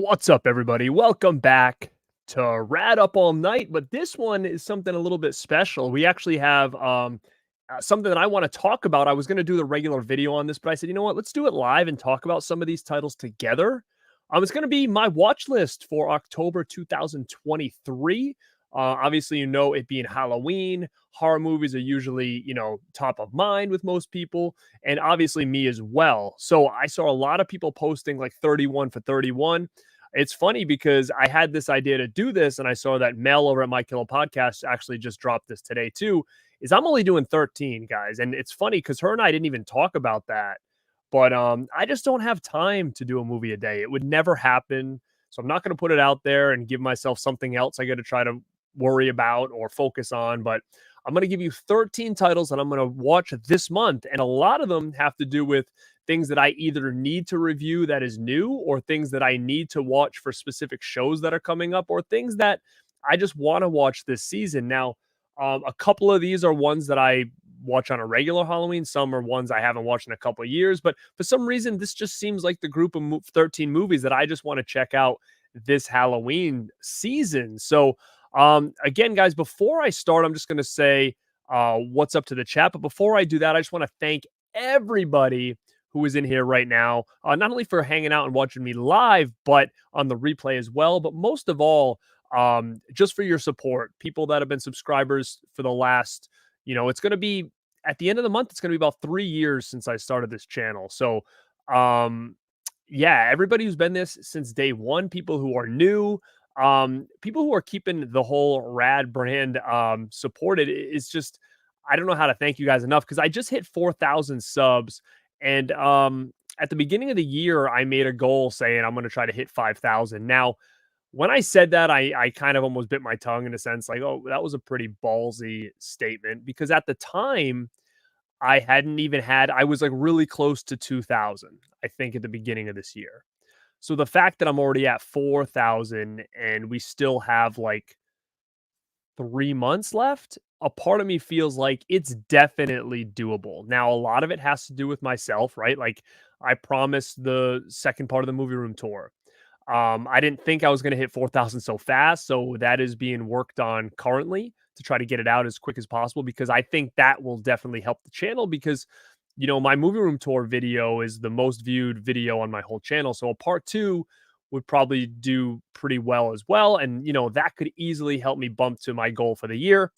What's up, everybody? Welcome back to Rad Up All Night, but this one is something a little bit special. We actually have something that I want to talk about. I was going to do the regular video on this, but I said, you know what? Let's do it live and talk about some of these titles together. It's going to be my watch list for October 2023. Obviously, it being Halloween, horror movies are usually, top of mind with most people, and obviously me as well. So I saw a lot of people posting like 31 for 31. It's funny because I had this idea to do this, and I saw that Mel over at My Killer Podcast actually just dropped this today too. Is I'm only doing 13, guys, and it's funny because her and I didn't even talk about that. But I just don't have time to do a movie a day. It would never happen. So I'm not going to put it out there and give myself something else I got to try to worry about or focus on. But I'm going to give you 13 titles that I'm going to watch this month. And a lot of them have to do with things that I either need to review that is new, or things that I need to watch for specific shows that are coming up, or things that I just want to watch this season. Now, a couple of these are ones that I watch on a regular Halloween. Some are ones I haven't watched in a couple of years, but for some reason, this just seems like the group of 13 movies that I just want to check out this Halloween season. So, again, guys, before I start, I'm just going to say what's up to the chat. But before I do that, I just want to thank everybody who is in here right now, not only for hanging out and watching me live, but on the replay as well. But most of all, just for your support, people that have been subscribers for the last, it's going to be at the end of the month, it's going to be about 3 years since I started this channel. So, yeah, everybody who's been this since day one, people who are new, people who are keeping the whole Rad brand supported, is just, I don't know how to thank you guys enough, because I just hit 4,000 subs. And at the beginning of the year, I made a goal saying I'm going to try to hit 5,000. Now, when I said that, I kind of almost bit my tongue in a sense, like, oh, that was a pretty ballsy statement, because at the time I was like really close to 2,000, I think, at the beginning of this year. So the fact that I'm already at 4,000 and we still have like 3 months left, a part of me feels like it's definitely doable. Now, a lot of it has to do with myself, right? Like, I promised the second part of the movie room tour. I didn't think I was going to hit 4,000 so fast. So that is being worked on currently to try to get it out as quick as possible, because I think that will definitely help the channel, because, my movie room tour video is the most viewed video on my whole channel. So a part two would probably do pretty well as well. And, that could easily help me bump to my goal for the year.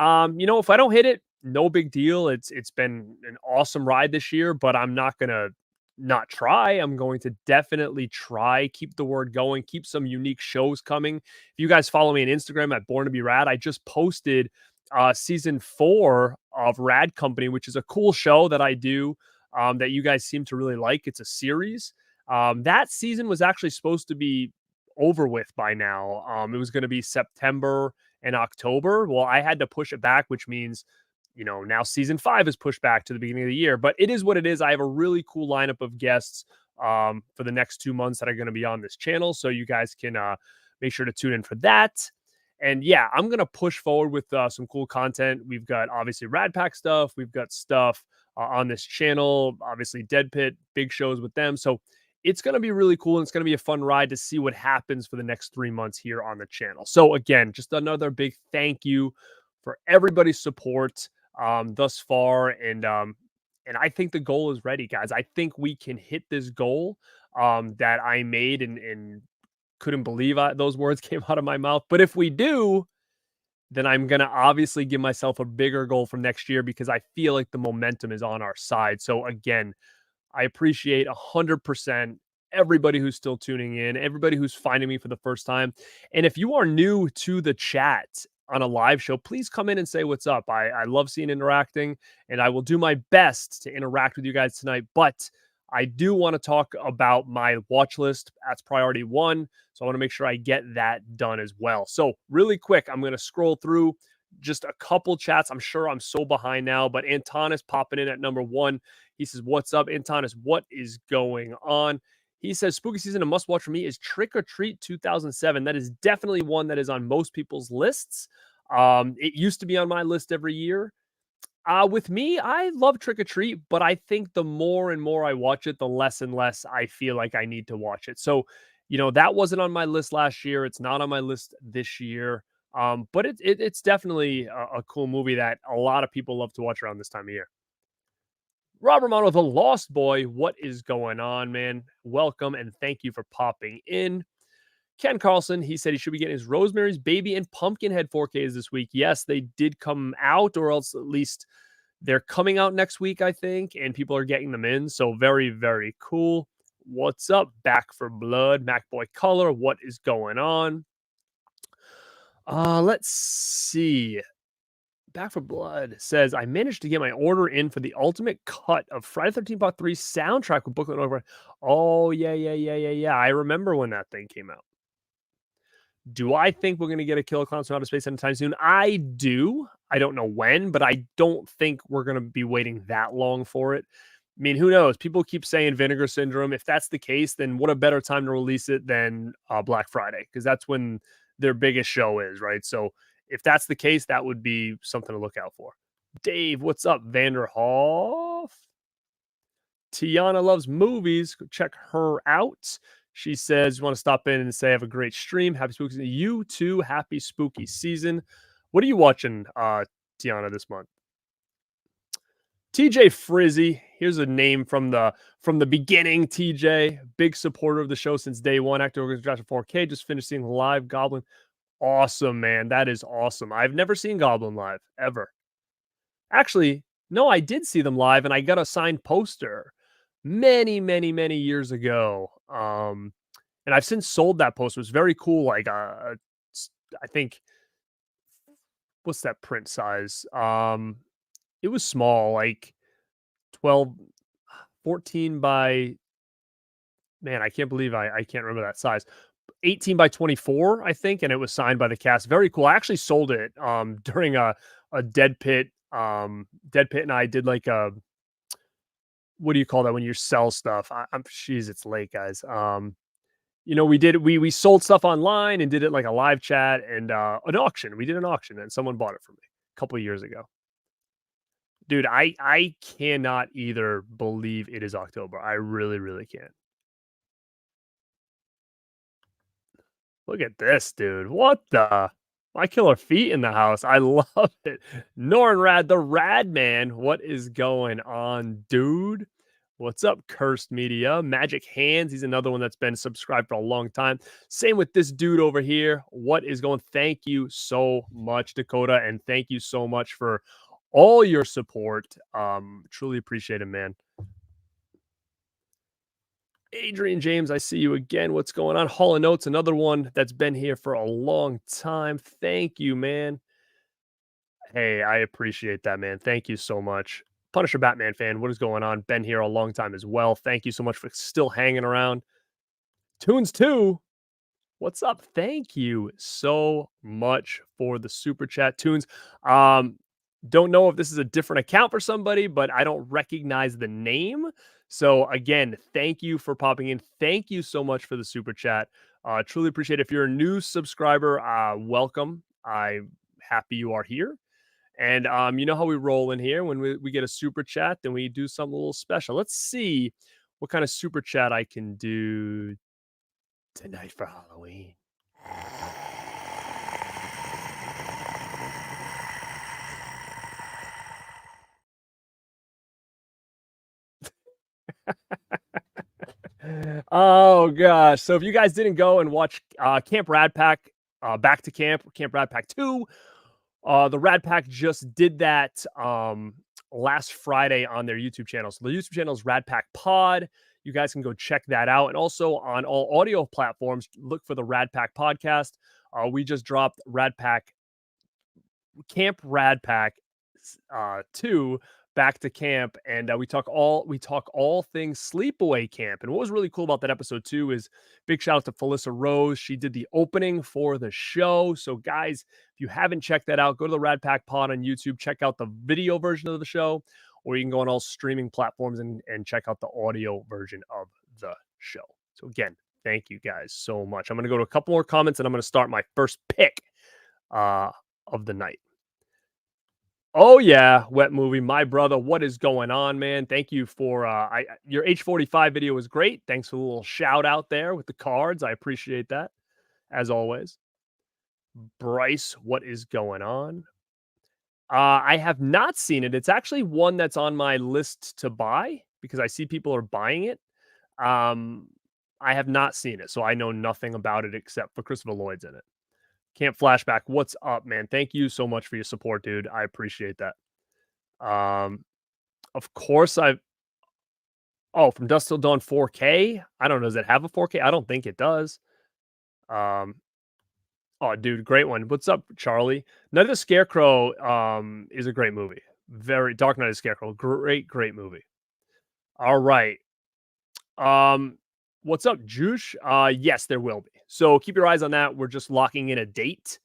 If I don't hit it, no big deal. It's been an awesome ride this year, but I'm not going to not try. I'm going to definitely try, keep the word going, keep some unique shows coming. If you guys follow me on Instagram at Born to Be Rad, I just posted season 4 of Rad Company, which is a cool show that I do that you guys seem to really like. It's a series. That season was actually supposed to be over with by now. It was going to be September and October. Well, I had to push it back, which means now season 5 is pushed back to the beginning of the year, but it is what it is. I have a really cool lineup of guests for the next 2 months that are going to be on this channel. So you guys can make sure to tune in for that. And yeah, I'm going to push forward with some cool content. We've got obviously Rad Pack stuff. We've got stuff on this channel, obviously Dead Pit, big shows with them. So it's going to be really cool, and it's going to be a fun ride to see what happens for the next 3 months here on the channel. So again, just another big thank you for everybody's support thus far. And I think the goal is ready, guys. I think we can hit this goal that I made, and couldn't believe those words came out of my mouth. But if we do, then I'm going to obviously give myself a bigger goal for next year, because I feel like the momentum is on our side. So again, I appreciate 100% everybody who's still tuning in, everybody who's finding me for the first time. And if you are new to the chat on a live show, please come in and say what's up. I love seeing interacting, and I will do my best to interact with you guys tonight. But I do want to talk about my watch list. That's priority 1. So I want to make sure I get that done as well. So really quick, I'm going to scroll through just a couple chats. I'm sure I'm so behind now, but Antonis popping in at number 1. He says, what's up, Antonis? What is going on? He says, spooky season, a must watch for me is Trick or Treat 2007. That is definitely one that is on most people's lists. It used to be on my list every year. With me, I love Trick or Treat, but I think the more and more I watch it, the less and less I feel like I need to watch it. So That wasn't on my list last year. It's not on my list this year. But it's definitely a cool movie that a lot of people love to watch around this time of year. Rob Romano, the Lost Boy, what is going on, man? Welcome and thank you for popping in. Ken Carlson, he said he should be getting his Rosemary's Baby and Pumpkinhead 4Ks this week. Yes, they did come out, or else at least they're coming out next week, I think, and people are getting them in. So very, very cool. What's up? Back for Blood, MacBoy Color. What is going on? Let's see. Back for Blood says, I managed to get my order in for the ultimate cut of Friday 13th Part 3 soundtrack with booklet over. Oh, yeah. I remember when that thing came out. Do I think we're going to get a Killer Clowns from Outer Space anytime soon? I do. I don't know when, but I don't think we're going to be waiting that long for it. I mean, who knows? People keep saying Vinegar Syndrome. If that's the case, then what a better time to release it than Black Friday, because that's when their biggest show is, right? So if that's the case, that would be something to look out for. Dave, what's up? Vanderhoff. Tiana loves movies. Go check her out. She says, you want to stop in and say, have a great stream. Happy spooky season. You too. Happy spooky season. What are you watching, Tiana, this month? TJ Frizzy. Here's a name from the beginning. TJ, big supporter of the show since day one. Actor organization 4K. Just finished seeing live Goblin. Awesome, man. That is awesome. I've never seen Goblin live, ever. Actually, no, I did see them live, and I got a signed poster many years ago. And I've since sold that poster. It was very cool. Like, I think, what's that print size? It was small, like 12, 14 by, man, I can't believe I can't remember that size. 18 by 24, I think, and it was signed by the cast. Very cool. I actually sold it during a Dead Pit. Dead Pit and I did like a, what do you call that when you sell stuff? Jeez, it's late, guys. We sold stuff online and did it like a live chat and an auction. We did an auction and someone bought it for me a couple of years ago. Dude, I cannot either believe it is October. I really can't. Look at this, dude. What the? My killer feet in the house. I love it. Norrad, the Rad Man. What is going on, dude? What's up, Cursed Media? Magic Hands. He's another one that's been subscribed for a long time. Same with this dude over here. What is going? Thank you so much, Dakota. And thank you so much for all your support. Truly appreciate it, man. Adrian James, I see you again. What's going on? Hall of Notes, another one that's been here for a long time. Thank you, man. Hey, I appreciate that, man. Thank you so much. Punisher Batman fan, what is going on? Been here a long time as well. Thank you so much for still hanging around. Tunes 2, what's up? Thank you so much for the super chat, Tunes. Don't know if this is a different account for somebody, but I don't recognize the name. So again, thank you for popping in. Thank you so much for the super chat. Truly appreciate it. If you're a new subscriber, welcome. I'm happy you are here. And you know how we roll in here. When we get a super chat, then we do something a little special. Let's see what kind of super chat I can do tonight for Halloween. Oh gosh. So if you guys didn't go and watch Camp Rad Pack, Back to Camp Rad Pack 2, the Rad Pack just did that last Friday on their YouTube channel. So the YouTube channel is Rad Pack Pod. You guys can go check that out. And also on all audio platforms, look for the Rad Pack podcast. We just dropped Camp Rad Pack 2, Back to Camp, and we talk all things sleepaway camp. And what was really cool about that episode too is big shout out to Felissa Rose. She did the opening for the show. So guys, if you haven't checked that out, go to the Rad Pack Pod on YouTube, check out the video version of the show, or you can go on all streaming platforms and check out the audio version of the show. So again, thank you guys so much. I'm going to go to a couple more comments and I'm going to start my first pick of the night. Oh yeah, wet movie. My brother, what is going on, man? Thank you for your H45 video was great. Thanks for the little shout out there with the cards. I appreciate that as always. Bryce, what is going on? I have not seen it. It's actually one that's on my list to buy because I see people are buying it. Um, I have not seen it, so I know nothing about it except for Christopher Lloyd's in it. Camp Flashback, what's up, man? Thank you so much for your support, dude. I appreciate that. Um, of course, from Dusk Till Dawn 4K. I don't know. Does it have a 4K? I don't think it does. Um, oh, dude, great one. What's up, Charlie? Night of the Scarecrow is a great movie. Very Dark Knight of the Scarecrow. Great, great movie. All right. Um, what's up, Juice? Yes, there will be. So keep your eyes on that. We're just locking in a date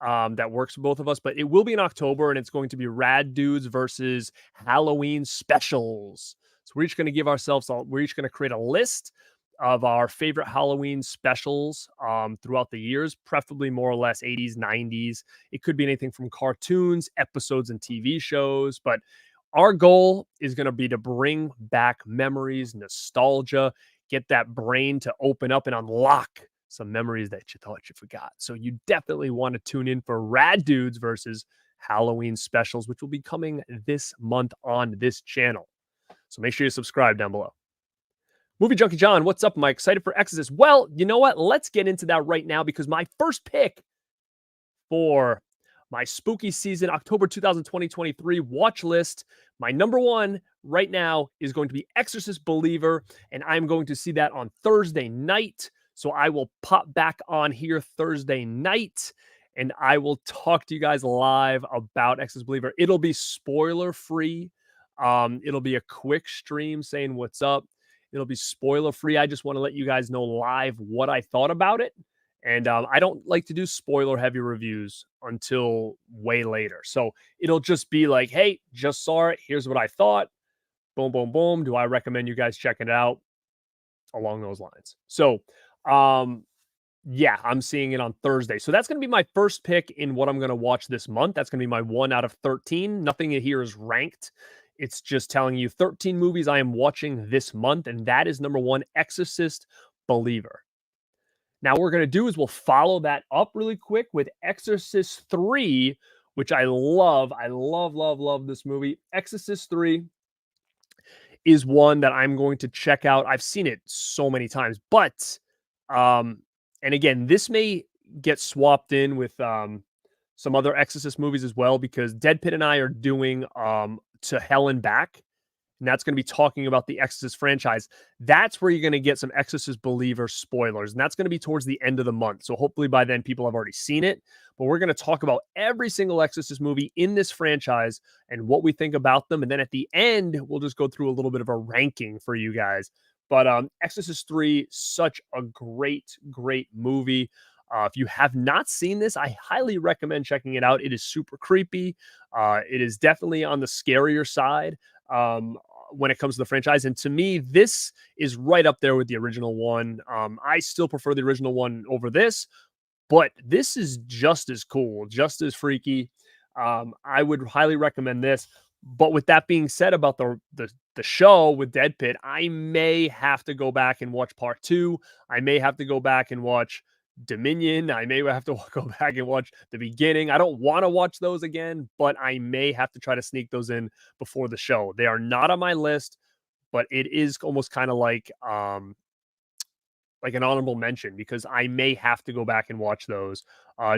that works for both of us, but it will be in October and it's going to be Rad Dudes versus Halloween specials. So we're each going to create a list of our favorite Halloween specials throughout the years, preferably more or less 80s, 90s. It could be anything from cartoons, episodes, and TV shows, but our goal is going to be to bring back memories, nostalgia, get that brain to open up and unlock some memories that you thought you forgot. So you definitely want to tune in for Rad Dudes versus Halloween specials, which will be coming this month on this channel. So make sure you subscribe down below. Movie Junkie John, what's up? Am I excited for Exorcist? Well, you know what? Let's get into that right now because my first pick for my spooky season, October 2023 watch list. My number one right now is going to be Exorcist Believer, and I'm going to see that on Thursday night. So I will pop back on here Thursday night and I will talk to you guys live about Exorcist Believer. It'll be spoiler free. It'll be a quick stream saying what's up. It'll be spoiler free. I just want to let you guys know live what I thought about it. And I don't like to do spoiler heavy reviews until way later. So it'll just be like, hey, just saw it. Here's what I thought. Boom, boom, boom. Do I recommend you guys checking it out? Along those lines. So, yeah, I'm seeing it on Thursday. So that's going to be my first pick in what I'm going to watch this month. That's going to be my 1 out of 13. Nothing here is ranked. It's just telling you 13 movies I am watching this month. And that is number 1, Exorcist Believer. Now, what we're going to do is we'll follow that up really quick with Exorcist 3, which I love. I love, love, love this movie. Exorcist 3 is one that I'm going to check out. I've seen it so many times, but, and again, this may get swapped in with some other Exorcist movies as well, because Dead Pit and I are doing To Hell and Back. And that's going to be talking about the Exorcist franchise. That's where you're going to get some Exorcist Believer spoilers. And that's going to be towards the end of the month. So hopefully by then people have already seen it. But we're going to talk about every single Exorcist movie in this franchise and what we think about them. And then at the end, we'll just go through a little bit of a ranking for you guys. But Exorcist 3, such a great, great movie. If you have not seen this, I highly recommend checking it out. It is super creepy. It is definitely on the scarier side. When it comes to the franchise. And to me, this is right up there with the original one. I still prefer the original one over this, but this is just as cool, just as freaky. I would highly recommend this. But with that being said about the show with Dead Pit, I may have to go back and watch part 2. I may have to go back and watch Dominion. I may have to go back and watch the beginning. I don't want to watch those again, but I may have to try to sneak those in before the show. They are not on my list, but it is almost kind of like an honorable mention because I may have to go back and watch those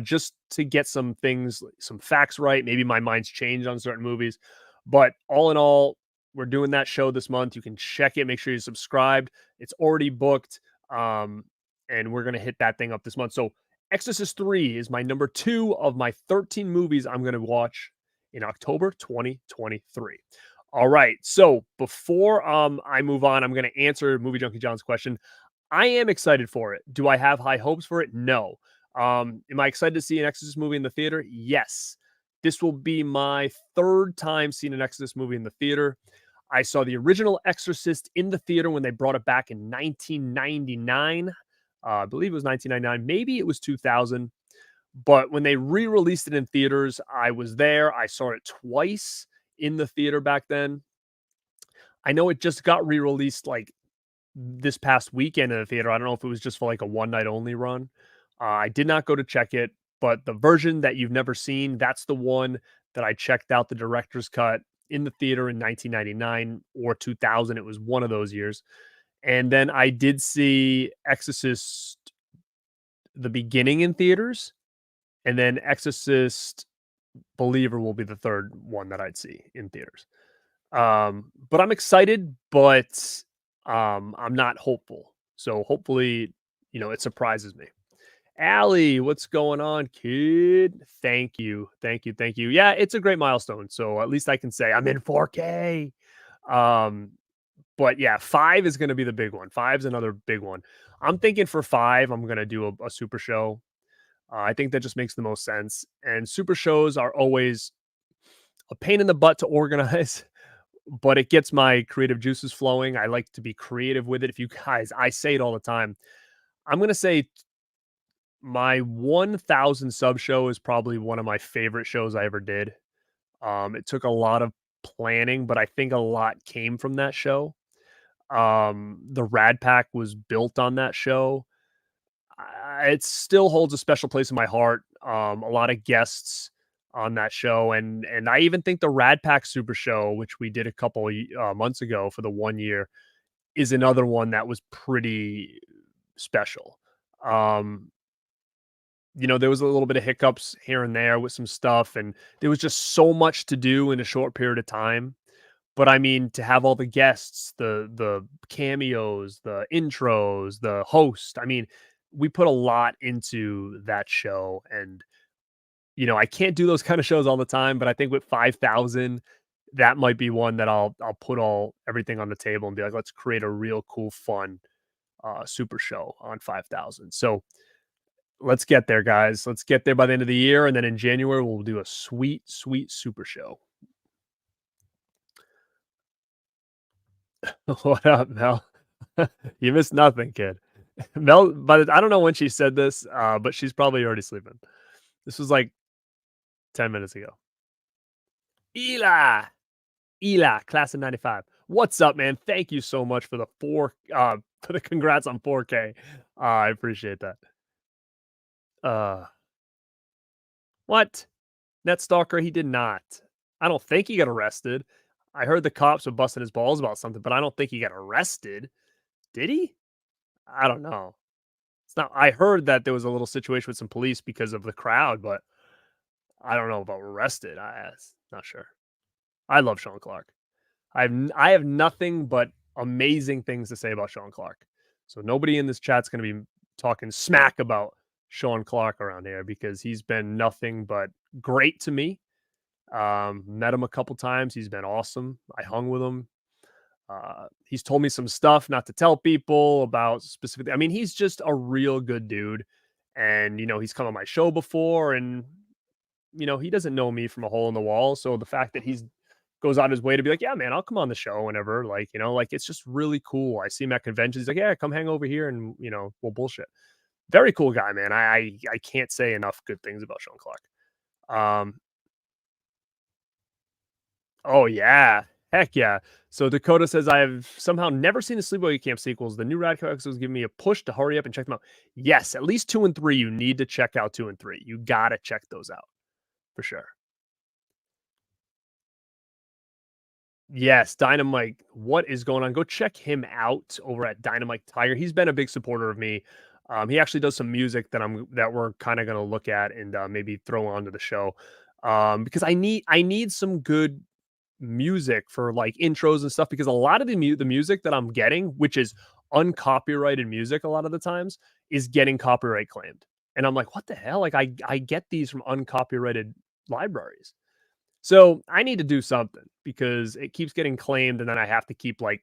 just to get some things, some facts right. Maybe my mind's changed on certain movies, but all in all, we're doing that show this month. You can check it. Make sure you're subscribed. It's already booked. And we're going to hit that thing up this month. So Exorcist 3 is my number 2 of my 13 movies I'm going to watch in October 2023. All right. So before I move on, I'm going to answer Movie Junkie John's question. I am excited for it. Do I have high hopes for it? No. Am I excited to see an Exorcist movie in the theater? Yes. This will be my 3rd time seeing an Exorcist movie in the theater. I saw the original Exorcist in the theater when they brought it back in 1999. I believe it was 1999. Maybe it was 2000. But when they re-released it in theaters, I was there. I saw it twice in the theater back then. I know it just got re-released like this past weekend in the theater. I don't know if it was just for like a one night only run. I did not go to check it, but the version that you've never seen, that's the one that I checked out the director's cut in the theater in 1999 or 2000. It was one of those years. And then I did see Exorcist the beginning in theaters, and then Exorcist Believer will be the third one that I'd see in theaters. But I'm excited, but I'm not hopeful. So hopefully, it surprises me. Allie, what's going on, kid? Thank you. Thank you. Thank you. Yeah, it's a great milestone. So at least I can say I'm in 4K. Um, but yeah, 5 is gonna be the big one. Five's another big one. I'm thinking for 5, I'm gonna do a super show. I think that just makes the most sense. And super shows are always a pain in the butt to organize, but it gets my creative juices flowing. I like to be creative with it. If you guys, I say it all the time. I'm going to say my 1000 sub show is probably one of my favorite shows I ever did. It took a lot of planning, but I think a lot came from that show. The Rad Pack was built on that show. It still holds a special place in my heart. A lot of guests on that show, and I even think the Rad Pack Super Show, which we did a couple months ago for the 1 year, is another one that was pretty special. Um, there was a little bit of hiccups here and there with some stuff, and there was just so much to do in a short period of time. But I mean, to have all the guests, the cameos, the intros, the host, I mean, we put a lot into that show. And I can't do those kind of shows all the time, but I think with 5,000, that might be one that I'll put everything on the table and be like, let's create a real cool, fun super show on 5,000. So let's get there, guys. Let's get there by the end of the year, and then in January we'll do a sweet, sweet super show. What up, Mel? You missed nothing, kid. Mel, but I don't know when she said this, but she's probably already sleeping. This was like 10 minutes ago. Ela, class of 95. What's up, man? Thank you so much for the for the congrats on 4K. I appreciate that. What? Net Stalker, he did not. I don't think he got arrested. I heard the cops were busting his balls about something, but I don't think he got arrested. Did he? I don't know. It's not. I heard that there was a little situation with some police because of the crowd, but I don't know about arrested. I'm not sure. I love Sean Clark. I have nothing but amazing things to say about Sean Clark. So nobody in this chat's going to be talking smack about Sean Clark around here because he's been nothing but great to me. Met him a couple times. He's been awesome. I hung with him. He's told me some stuff not to tell people about specifically. I mean, he's just a real good dude. And, he's come on my show before, and, he doesn't know me from a hole in the wall. So the fact that he's goes out his way to be like, yeah, man, I'll come on the show whenever. Like, it's just really cool. I see him at conventions. He's like, yeah, come hang over here and, we'll bullshit. Very cool guy, man. I can't say enough good things about Sean Clark. Oh, yeah. Heck yeah. So Dakota says, I have somehow never seen the Sleepaway Camp sequels. The new Rad Pack was giving me a push to hurry up and check them out. Yes, at least 2 and 3. You need to check out 2 and 3. You got to check those out for sure. Yes, Dynamite. What is going on? Go check him out over at Dynamite Tiger. He's been a big supporter of me. He actually does some music that we're kind of going to look at and maybe throw onto the show because I need some good music for like intros and stuff, because a lot of the music that I'm getting, which is uncopyrighted music a lot of the times, is getting copyright claimed. And I'm like, what the hell? Like I get these from uncopyrighted libraries. So I need to do something because it keeps getting claimed, and then I have to keep like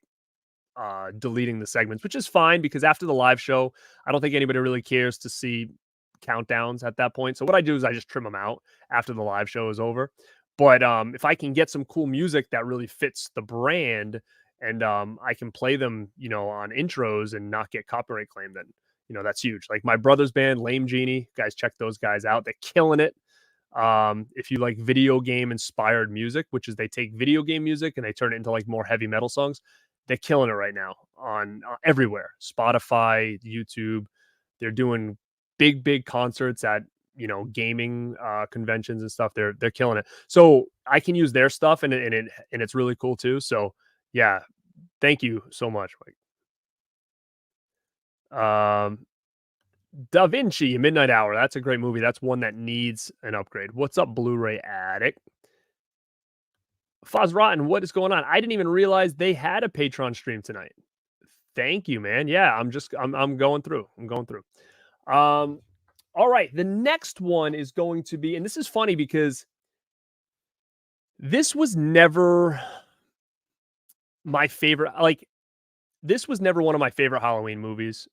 deleting the segments, which is fine because after the live show, I don't think anybody really cares to see countdowns at that point. So what I do is I just trim them out after the live show is over. But if I can get some cool music that really fits the brand, and I can play them, on intros and not get copyright claimed, then that's huge. Like my brother's band, Lame Genie, guys, check those guys out. They're killing it. If you like video game inspired music, which is they take video game music and they turn it into like more heavy metal songs, they're killing it right now on everywhere. Spotify, YouTube. They're doing big concerts at gaming conventions and stuff. They're killing it. So I can use their stuff and it's really cool too. So yeah, thank you so much, Mike. Da Vinci, Midnight Hour. That's a great movie. That's one that needs an upgrade. What's up, Blu-ray Addict? Foz Rotten, what is going on? I didn't even realize they had a Patreon stream tonight. Thank you, man. Yeah, I'm going through. I'm going through. All right. The next one is going to be, and this is funny because this was never my favorite. Like, this was never one of my favorite Halloween movies.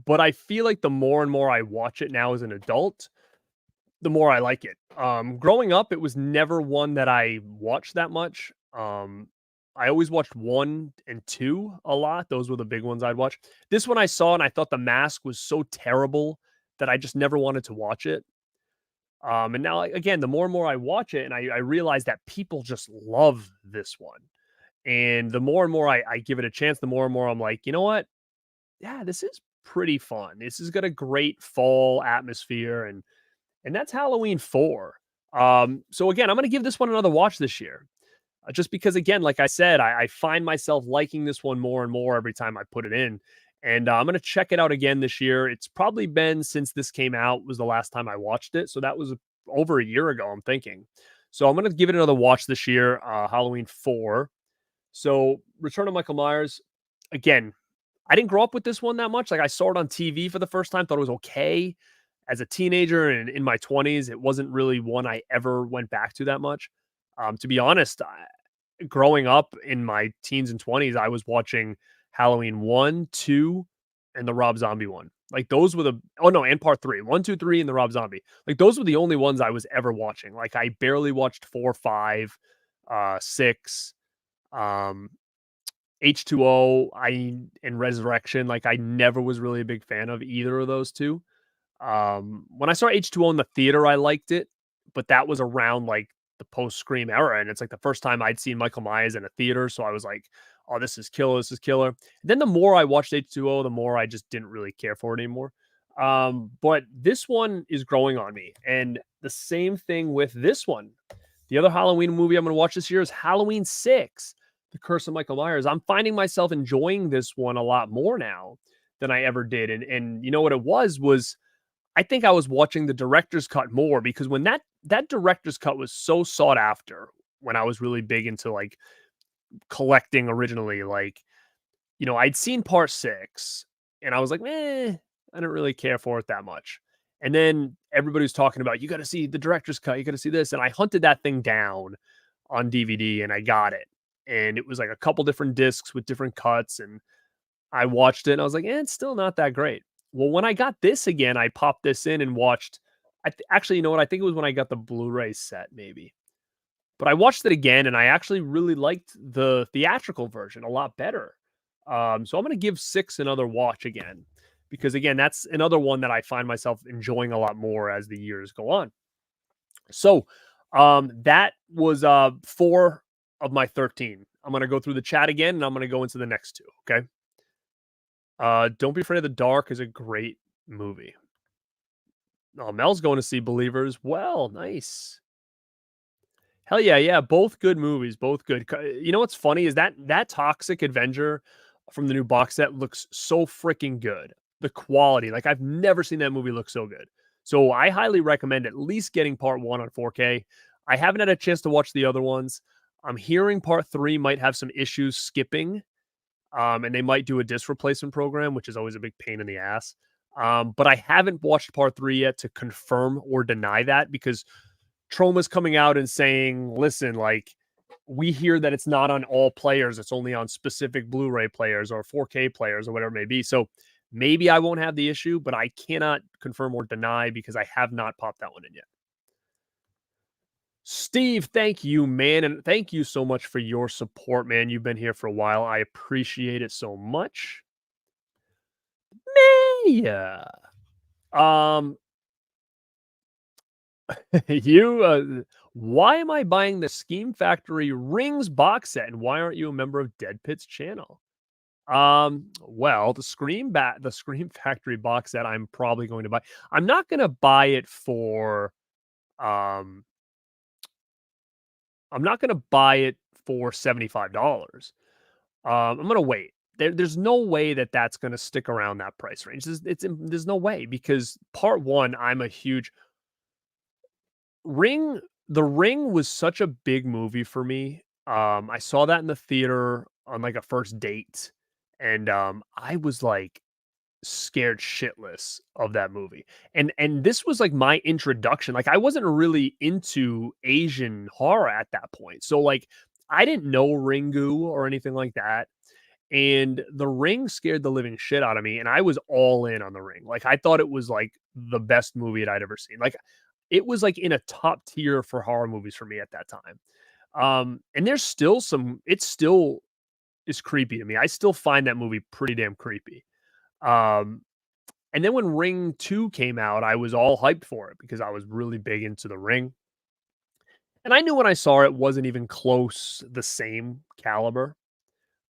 But I feel like the more and more I watch it now as an adult, the more I like it. Growing up, it was never one that I watched that much. I always watched 1 and 2 a lot. Those were the big ones I'd watch. This one I saw and I thought The Mask was so terrible that I just never wanted to watch it. And now, again, the more and more I watch it, and I realize that people just love this one. And the more and more I give it a chance, the more and more I'm like, you know what? Yeah, this is pretty fun. This has got a great fall atmosphere, and that's Halloween 4. So again, I'm gonna give this one another watch this year. Just because, again, like I said, I find myself liking this one more and more every time I put it in. And I'm going to check it out again this year. It's probably been since this came out was the last time I watched it. So that was over a year ago, I'm thinking. So I'm going to give it another watch this year, Halloween 4. So Return of Michael Myers, again, I didn't grow up with this one that much. Like I saw it on TV for the first time, thought it was okay. As a teenager and in my 20s, it wasn't really one I ever went back to that much. To be honest, growing up in my teens and 20s, I was watching Halloween 1, 2, and the Rob Zombie one. Like those were and part 3. 1, 2, 3, and the Rob Zombie. Like those were the only ones I was ever watching. Like I barely watched 4, 5, 6, H2O, and Resurrection. Like I never was really a big fan of either of those two. When I saw H2O in the theater, I liked it, but that was around like the post Scream era, and it's like the first time I'd seen Michael Myers in a theater, so I was like, "Oh, this is killer! This is killer." And then the more I watched H2O, the more I just didn't really care for it anymore. But this one is growing on me, and the same thing with this one. The other Halloween movie I'm going to watch this year is Halloween 6, The Curse of Michael Myers. I'm finding myself enjoying this one a lot more now than I ever did, and you know what it was I think I was watching the director's cut more because when that director's cut was so sought after when I was really big into like collecting originally, like, I'd seen part 6 and I was like, I don't really care for it that much. And then everybody was talking about, you got to see the director's cut, you got to see this. And I hunted that thing down on DVD and I got it. And it was like a couple different discs with different cuts. And I watched it and I was like, it's still not that great. Well, when I got this again, I popped this in and watched. Actually, you know what? I think it was when I got the Blu-ray set, maybe. But I watched it again, and I actually really liked the theatrical version a lot better. So I'm going to give 6 another watch again, because again, that's another one that I find myself enjoying a lot more as the years go on. So that was 4 of my 13. I'm going to go through the chat again, and I'm going to go into the next 2. Okay. Don't Be Afraid of the Dark is a great movie. Oh, Mel's going to see Believers. Well, nice. Hell yeah, yeah. Both good movies. Both good. You know what's funny is that Toxic Avenger from the new box set looks so freaking good. The quality, like I've never seen that movie look so good. So I highly recommend at least getting part 1 on 4K. I haven't had a chance to watch the other ones. I'm hearing part 3 might have some issues skipping. And they might do a disc replacement program, which is always a big pain in the ass. But I haven't watched part 3 yet to confirm or deny that because Troma's coming out and saying, listen, like we hear that it's not on all players. It's only on specific Blu-ray players or 4K players or whatever it may be. So maybe I won't have the issue, but I cannot confirm or deny because I have not popped that one in yet. Steve, thank you, man. And thank you so much for your support, man. You've been here for a while. I appreciate it so much. Yeah. Um, you, why am I buying the Scheme Factory Rings box set, and why aren't you a member of Dead Pit's channel? Well, the Scream Factory box set I'm probably going to buy. I'm not gonna buy it for, um, I'm not gonna buy it for $75. I'm gonna wait. There's no way that that's gonna stick around that price range. There's no way because part one, I'm a huge Ring. The Ring was such a big movie for me. I saw that in the theater on like a first date, and I was like scared shitless of that movie. And this was like my introduction. Like I wasn't really into Asian horror at that point. So like I didn't know Ringu or anything like that. And The Ring scared the living shit out of me, and I was all in on The Ring. Like, I thought it was, like, the best movie that I'd ever seen. Like, it was, like, in a top tier for horror movies for me at that time. And there's still it still is creepy to me. I still find that movie pretty damn creepy. Um, and then when Ring 2 came out, I was all hyped for it because I was really big into The Ring. And I knew when I saw it wasn't even close the same caliber.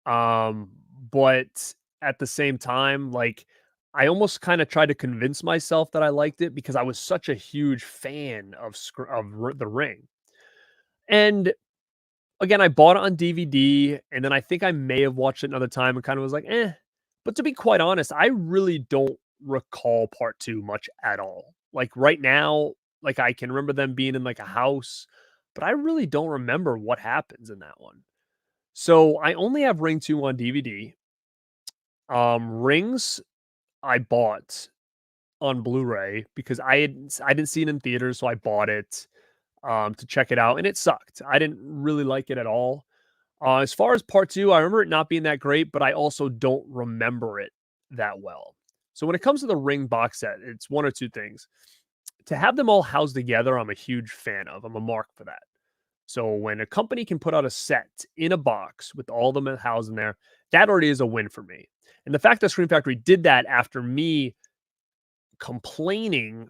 Um, but at the same time, like, I almost kinda tried to convince myself that I liked it because I was such a huge fan of The Ring. And, again, I bought it on DVD, and then I think I may have watched it another time and kinda was like, "Eh." But to be quite honest, I really don't recall part 2 much at all. Like, right now, like, I can remember them being in, like, a house, but I really don't remember what happens in that one. So, I only have Ring 2 on DVD. Rings I bought on Blu-ray because I didn't see it in theaters, so I bought it, to check it out, and it sucked. I didn't really like it at all. As far as part 2, I remember it not being that great, but I also don't remember it that well. So when it comes to the Ring box set, it's 1 or 2 things. To have them all housed together, I'm a huge fan of. I'm a mark for that. So when a company can put out a set in a box with all of them housed in there, that already is a win for me. And the fact that Scream Factory did that after me complaining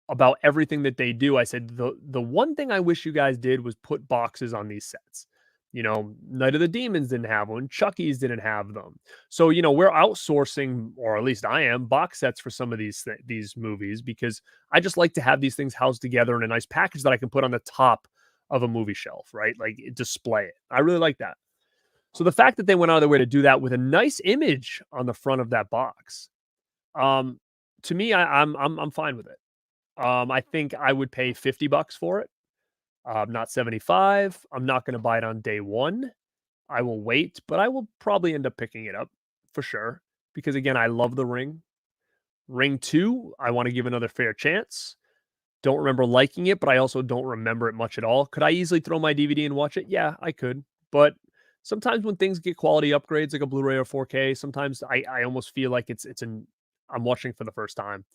about everything that they do, I said the one thing I wish you guys did was put boxes on these sets. You know, Night of the Demons didn't have one, Chucky's didn't have them. So, you know, we're outsourcing, or at least I am, box sets for some of these movies because I just like to have these things housed together in a nice package that I can put on the top of a movie shelf, right? Like display it. I really like that. So the fact that they went out of their way to do that with a nice image on the front of that box, um, to me, I'm fine with it. I think I would pay $50 for it, not 75. I'm not going to buy it on day one. I will wait, but I will probably end up picking it up for sure because again, I love the Ring. Ring 2, I want to give another fair chance. Don't remember liking it, but I also don't remember it much at all. Could I easily throw my DVD and watch it? Yeah, I could. But sometimes when things get quality upgrades like a Blu-ray or 4K, sometimes I almost feel like I'm watching for the first time.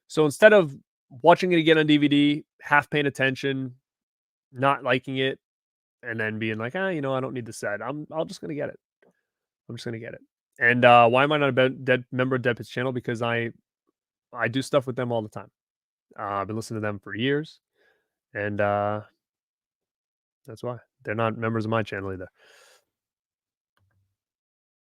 So instead of watching it again on DVD, half paying attention, not liking it, and then being like, ah, I don't need the set. I'm just gonna get it. I'm just gonna get it. And why am I not a member of Deadpit's channel? Because I do stuff with them all the time. I've been listening to them for years, and that's why they're not members of my channel either.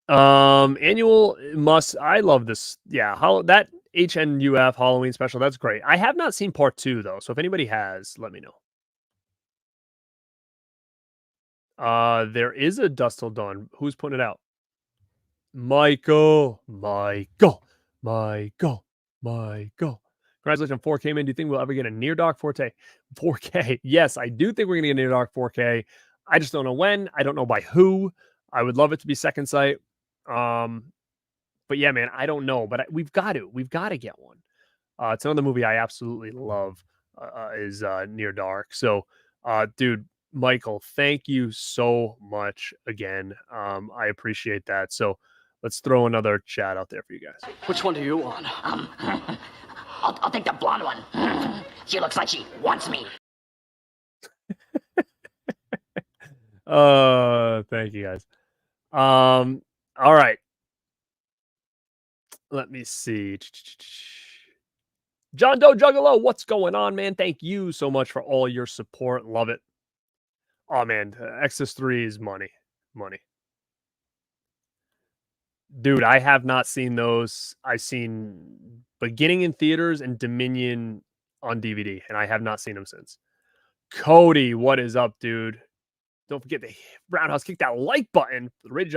Annual must. I love this. Yeah, that HNUF Halloween special. That's great. I have not seen part 2 though, so if anybody has, let me know. There is a Dust Till Dawn. Who's putting it out? Michael, Michael, Michael, Michael. Congratulations on 4K, man. Do you think we'll ever get a Near Dark 4K? Yes, I do think we're going to get a Near Dark 4K. I just don't know when. I don't know by who. I would love it to be Second Sight. But yeah, man, I don't know. But we've got to. We've got to get one. It's another movie I absolutely love is Near Dark. So, dude, Michael, thank you so much again. I appreciate that. So let's throw another chat out there for you guys. Which one do you want? I'll take the blonde one. She looks like she wants me. Thank you guys. All right. Let me see. John Doe Juggalo, what's going on, man? Thank you so much for all your support. Love it. Oh man, Exorcist 3 is money. Money. Dude, I have not seen those. I've seen Beginning in theaters and Dominion on DVD, and I have not seen them since. Cody, what is up, dude? Don't forget to roundhouse kick that like button for the Rated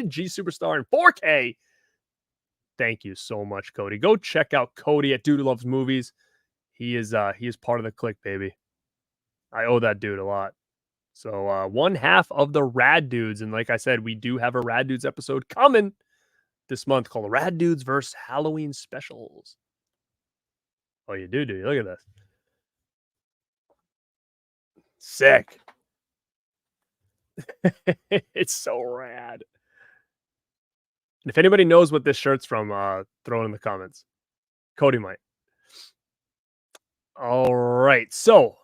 G Superstar in 4K. Thank you so much, Cody. Go check out Cody at Dude Who Loves Movies. He is part of the clique, baby. I owe that dude a lot. So one half of the Rad Dudes, and like I said, we do have a Rad Dudes episode coming this month called Rad Dudes versus Halloween Specials. Oh, you do you? Look at this. Sick. It's so rad. And if anybody knows what this shirt's from, throw it in the comments. Cody might. All right, so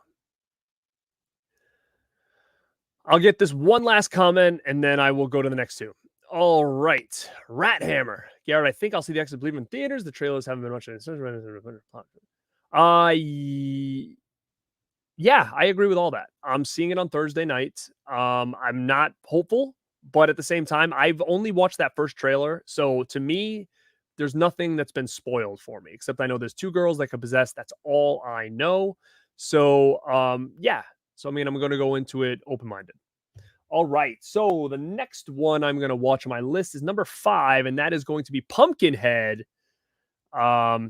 I'll get this one last comment, and then I will go to the next two. All right, Rat Hammer. Garrett, I think I'll see the Exorcist Believer in theaters. The trailers haven't been much. Yeah, I agree with all that. I'm seeing it on Thursday night. I'm not hopeful, but at the same time, I've only watched that first trailer. So to me, there's nothing that's been spoiled for me, except I know there's two girls that can possess. That's all I know. So yeah. So I mean, I'm gonna go into it open-minded. All right. So the next one I'm gonna watch on my list is number 5, and that is going to be Pumpkinhead. And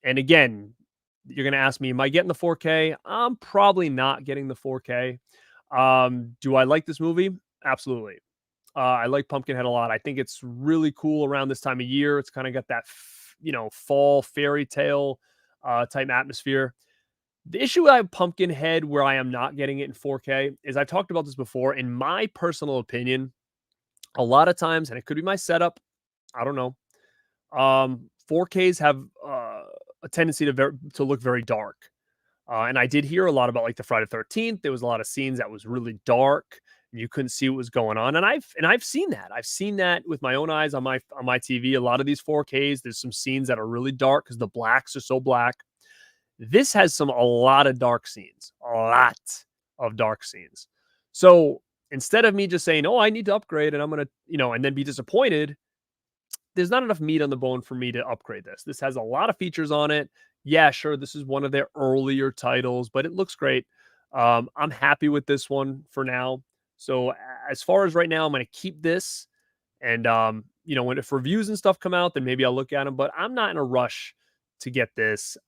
again, you're going to ask me, am I getting the 4K? I'm probably not getting the 4K. Do I like this movie? Absolutely. I like Pumpkinhead a lot. I think it's really cool around this time of year. It's kind of got that, fall fairy tale type atmosphere. The issue I have Pumpkinhead where I am not getting it in 4K is I've talked about this before. In my personal opinion, a lot of times, and it could be my setup, I don't know. 4Ks have a tendency to look very dark. And I did hear a lot about like the Friday 13th. There was a lot of scenes that was really dark and you couldn't see what was going on. And I've seen that. I've seen that with my own eyes on my TV. A lot of these 4Ks, there's some scenes that are really dark because the blacks are so black. This has a lot of dark scenes, a lot of dark scenes. So instead of me just saying, oh, I need to upgrade and I'm going to, and then be disappointed, there's not enough meat on the bone for me to upgrade this. This has a lot of features on it. Yeah, sure, this is one of their earlier titles, but it looks great. I'm happy with this one for now. So as far as right now, I'm going to keep this. And, if reviews and stuff come out, then maybe I'll look at them. But I'm not in a rush to get this.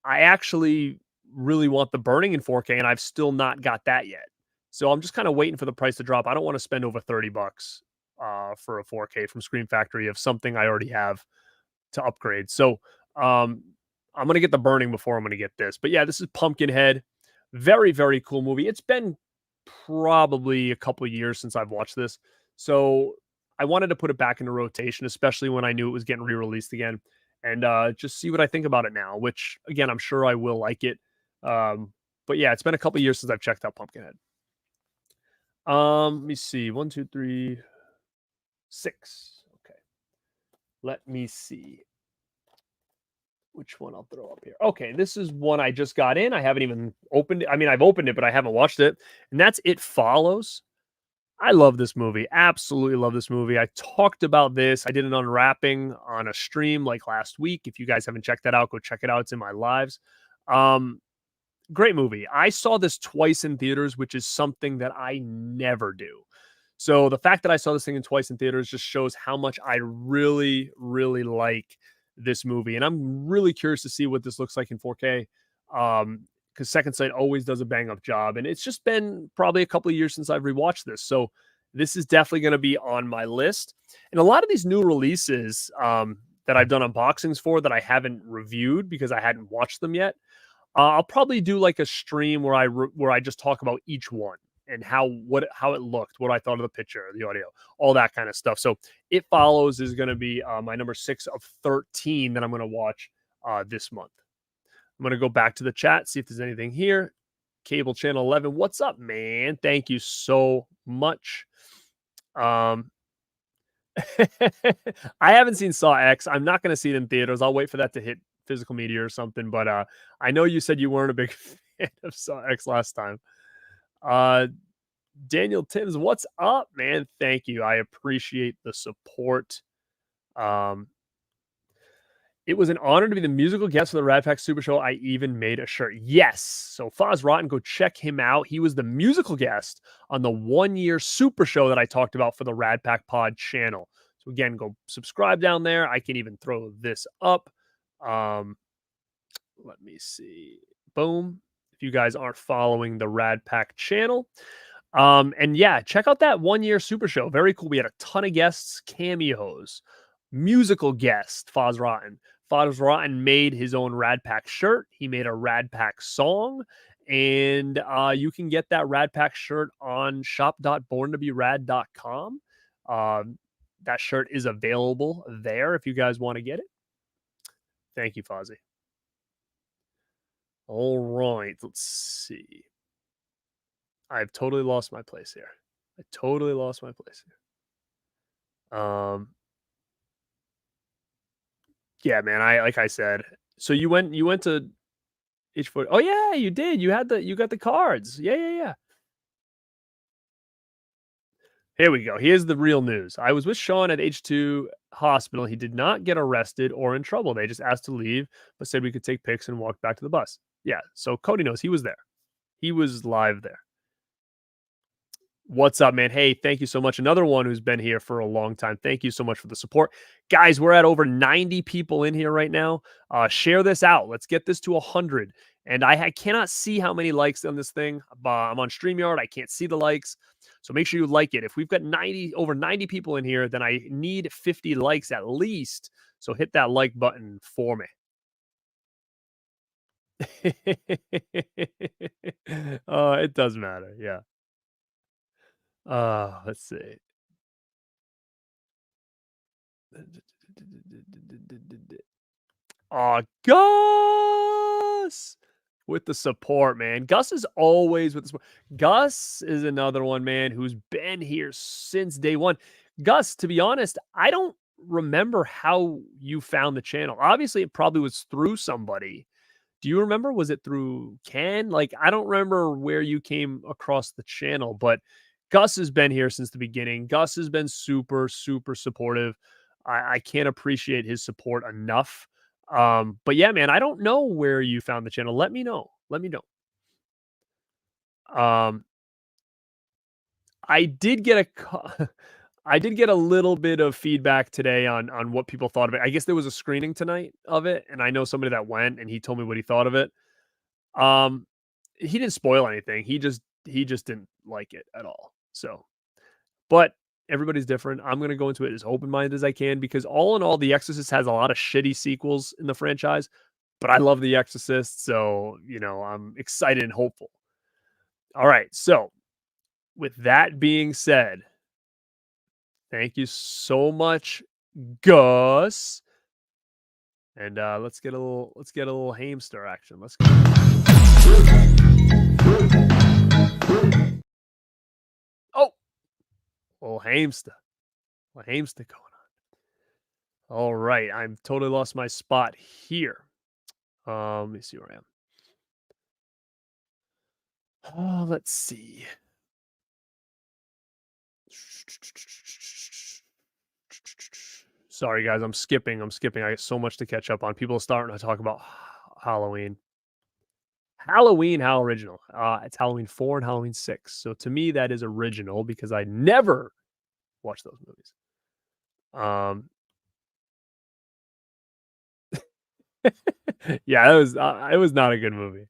I actually really want the Burning in 4K, and I've still not got that yet. So I'm just kind of waiting for the price to drop. I don't want to spend over $30 for a 4K from Scream Factory of something I already have to upgrade. So I'm going to get the Burning before I'm going to get this. But yeah, this is Pumpkinhead. Very, very cool movie. It's been probably a couple of years since I've watched this. So I wanted to put it back into rotation, especially when I knew it was getting re-released again. And just see what I think about it now, which, again, I'm sure I will like it. But yeah, it's been a couple of years since I've checked out Pumpkinhead. Let me see. 1, 2, 3, 6. Okay. Let me see. Which one I'll throw up here. Okay, this is one I just got in. I haven't even opened it. I mean, I've opened it, but I haven't watched it. And that's It Follows. I love this movie. Absolutely love this movie. I talked about this. I did an unwrapping on a stream like last week. If you guys haven't checked that out, go check it out. It's in my lives. Great movie. I saw this twice in theaters, which is something that I never do. So the fact that I saw this thing twice in theaters just shows how much I really, really like this movie. And I'm really curious to see what this looks like in 4K. Because Second Sight always does a bang up job. And it's just been probably a couple of years since I've rewatched this. So this is definitely going to be on my list. And a lot of these new releases that I've done unboxings for that I haven't reviewed because I hadn't watched them yet, I'll probably do like a stream where I just talk about each one and how it looked, what I thought of the picture, the audio, all that kind of stuff. So It Follows is going to be my number 6 of 13 that I'm going to watch this month. I'm going to go back to the chat, see if there's anything here. Cable Channel 11, what's up, man? Thank you so much. I haven't seen Saw X. I'm not gonna see it in theaters. I'll wait for that to hit physical media or something, but, I know you said you weren't a big fan of Saw X last time. Uh, Daniel Timms, what's up, man? Thank you. I appreciate the support. Um, it was an honor to be the musical guest for the Rad Pack Super Show. I even made a shirt. Yes. So Foz Rotten, go check him out. He was the musical guest on the 1 year Super Show that I talked about for the Rad Pack Pod channel. So again, go subscribe down there. I can even throw this up. Um, let me see. Boom. If you guys aren't following the Rad Pack channel. And yeah, check out that 1 year Super Show. Very cool. We had a ton of guests, cameos, musical guest, Foz Rotten. Foz Rotten made his own Rad Pack shirt. He made a Rad Pack song. And you can get that Rad Pack shirt on shop.borntobirad.com. That shirt is available there if you guys want to get it. Thank you, Fozzie. All right, let's see. I've totally lost my place here. I totally lost my place here. Yeah, man. Like I said. So you went to H4. Oh yeah, you did. You got the cards. Yeah, yeah, yeah. Here we go. Here's the real news. I was with Sean at H2 hospital. He did not get arrested or in trouble. They just asked to leave, but said we could take pics and walk back to the bus. Yeah. So Cody knows he was there. He was live there. What's up, man? Hey, thank you so much. Another one who's been here for a long time. Thank you so much for the support. Guys, we're at over 90 people in here right now. Share this out. Let's get this to 100. And I cannot see how many likes on this thing. I'm on StreamYard. I can't see the likes. So make sure you like it. If we've got over 90 people in here, then I need 50 likes at least. So hit that like button for me. It does matter. Yeah. Let's see. Gus with the support, man. Gus is always with the support. Gus is another one, man, who's been here since day one. Gus, to be honest, I don't remember how you found the channel. Obviously, it probably was through somebody. Do you remember? Was it through Ken? Like, I don't remember where you came across the channel, but Gus has been here since the beginning. Gus has been super, super supportive. I can't appreciate his support enough. But yeah, man, I don't know where you found the channel. Let me know. Let me know. Um, I did get I did get a little bit of feedback today on what people thought of it. I guess there was a screening tonight of it, and I know somebody that went, and he told me what he thought of it. Um, he didn't spoil anything. He just didn't like it at all. So, but everybody's different. I'm gonna go into it as open minded as I can because all in all, The Exorcist has a lot of shitty sequels in the franchise, but I love The Exorcist, so I'm excited and hopeful. All right, so with that being said, thank you so much, Gus. And let's get a little hamster action. Let's go. Oh, little hamster. Little hamster going on. All right, I'm totally lost my spot here. Let me see where I am. Let's see. Sorry, guys. I'm skipping. I got so much to catch up on. People are starting to talk about Halloween. Halloween, how original. It's Halloween 4 and Halloween 6. So to me, that is original because I never watched those movies. Yeah, it was not a good movie.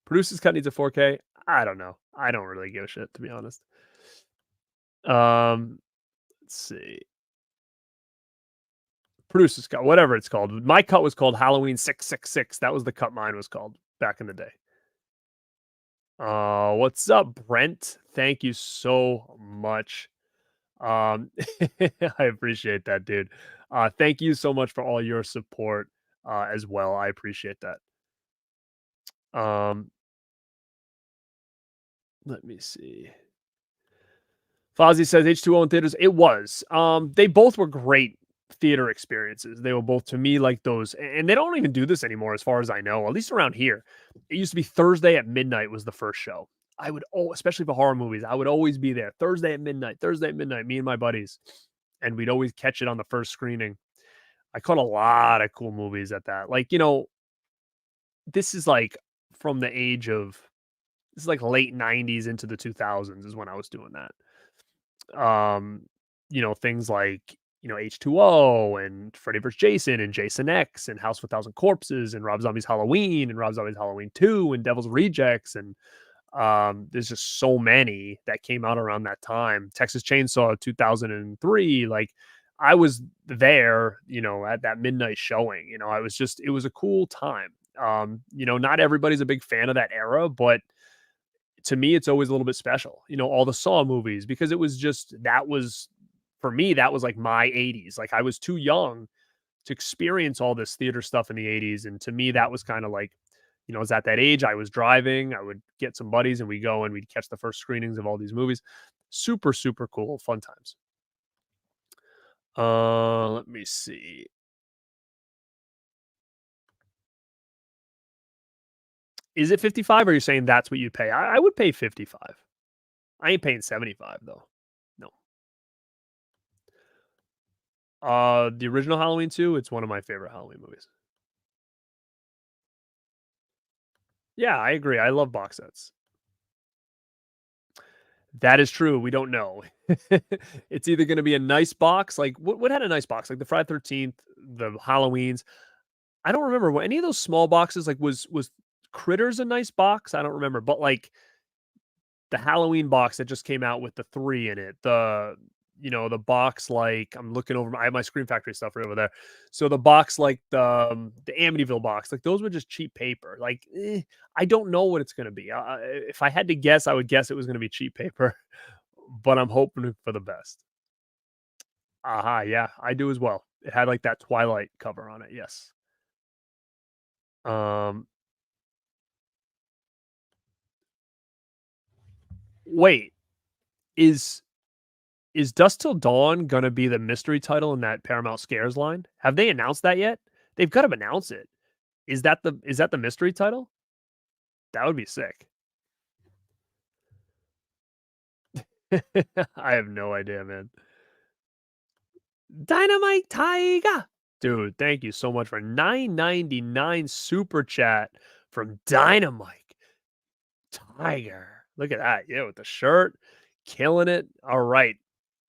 Producer's cut needs a 4K. I don't know. I don't really give a shit, to be honest. Let's see. Producer's cut, whatever it's called. My cut was called Halloween 666. That was the cut mine was called back in the day. What's up, Brent? Thank you so much. I appreciate that, dude. Thank you so much for all your support as well. I appreciate that. Let me see. Fozzie says H2O in theaters. It was. They both were great theater experiences. They were both to me like those, and they don't even do this anymore, as far as I know. At least around here, it used to be Thursday at midnight was the first show. I would, especially for horror movies, I would always be there Thursday at midnight. Thursday at midnight, me and my buddies, and we'd always catch it on the first screening. I caught a lot of cool movies at that. Like, this is like from the age of this is like late 90s into the 2000s is when I was doing that. Things like, H2O and Freddy vs. Jason and Jason X and House of a Thousand Corpses and Rob Zombie's Halloween and Rob Zombie's Halloween 2 and Devil's Rejects. And there's just so many that came out around that time. Texas Chainsaw 2003. Like, I was there, at that midnight showing. It was a cool time. Not everybody's a big fan of that era, but to me, it's always a little bit special, all the Saw movies, because for me, that was like my 80s. Like, I was too young to experience all this theater stuff in the 80s. And to me, that was kind of like, I was at that age. I was driving. I would get some buddies and we'd go and we'd catch the first screenings of all these movies. Super, super cool. Fun times. Let me see. Is it 55? Or are you saying that's what you'd pay? I would pay 55. I ain't paying 75 though. No. The original Halloween 2, it's one of my favorite Halloween movies. Yeah, I agree. I love box sets. That is true. We don't know. It's either going to be a nice box, like what had a nice box, like the Friday 13th, the Halloweens. I don't remember what any of those small boxes, like was Critters a nice box? I don't remember, but like the Halloween box that just came out with the 3 in it, the box, like I'm looking over, I have my Scream Factory stuff right over there. So the box, like the Amityville box, like those were just cheap paper. Like, I don't know what it's going to be. If I had to guess, I would guess it was going to be cheap paper, but I'm hoping for the best. Aha, yeah, I do as well. It had like that Twilight cover on it. Yes. Wait, is Dusk Till Dawn gonna be the mystery title in that Paramount Scares line? Have they announced that yet? They've got to announce it. Is that the mystery title? That would be sick. I have no idea, man. Dynamite Tiger. Dude, thank you so much for $9.99 super chat from Dynamite Tiger. Look at that. Yeah, with the shirt. Killing it. All right.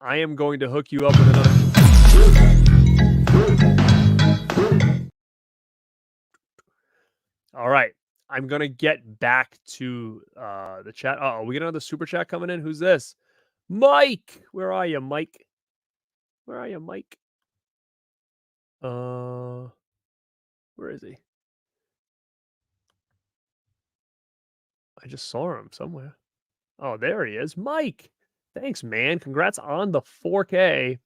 I am going to hook you up with another. All right. I'm going to get back to the chat. Oh, we got another super chat coming in. Who's this? Mike. Where are you, Mike? Where are you, Mike? Where is he? I just saw him somewhere. Oh, there he is. Mike. Thanks, man. Congrats on the 4K.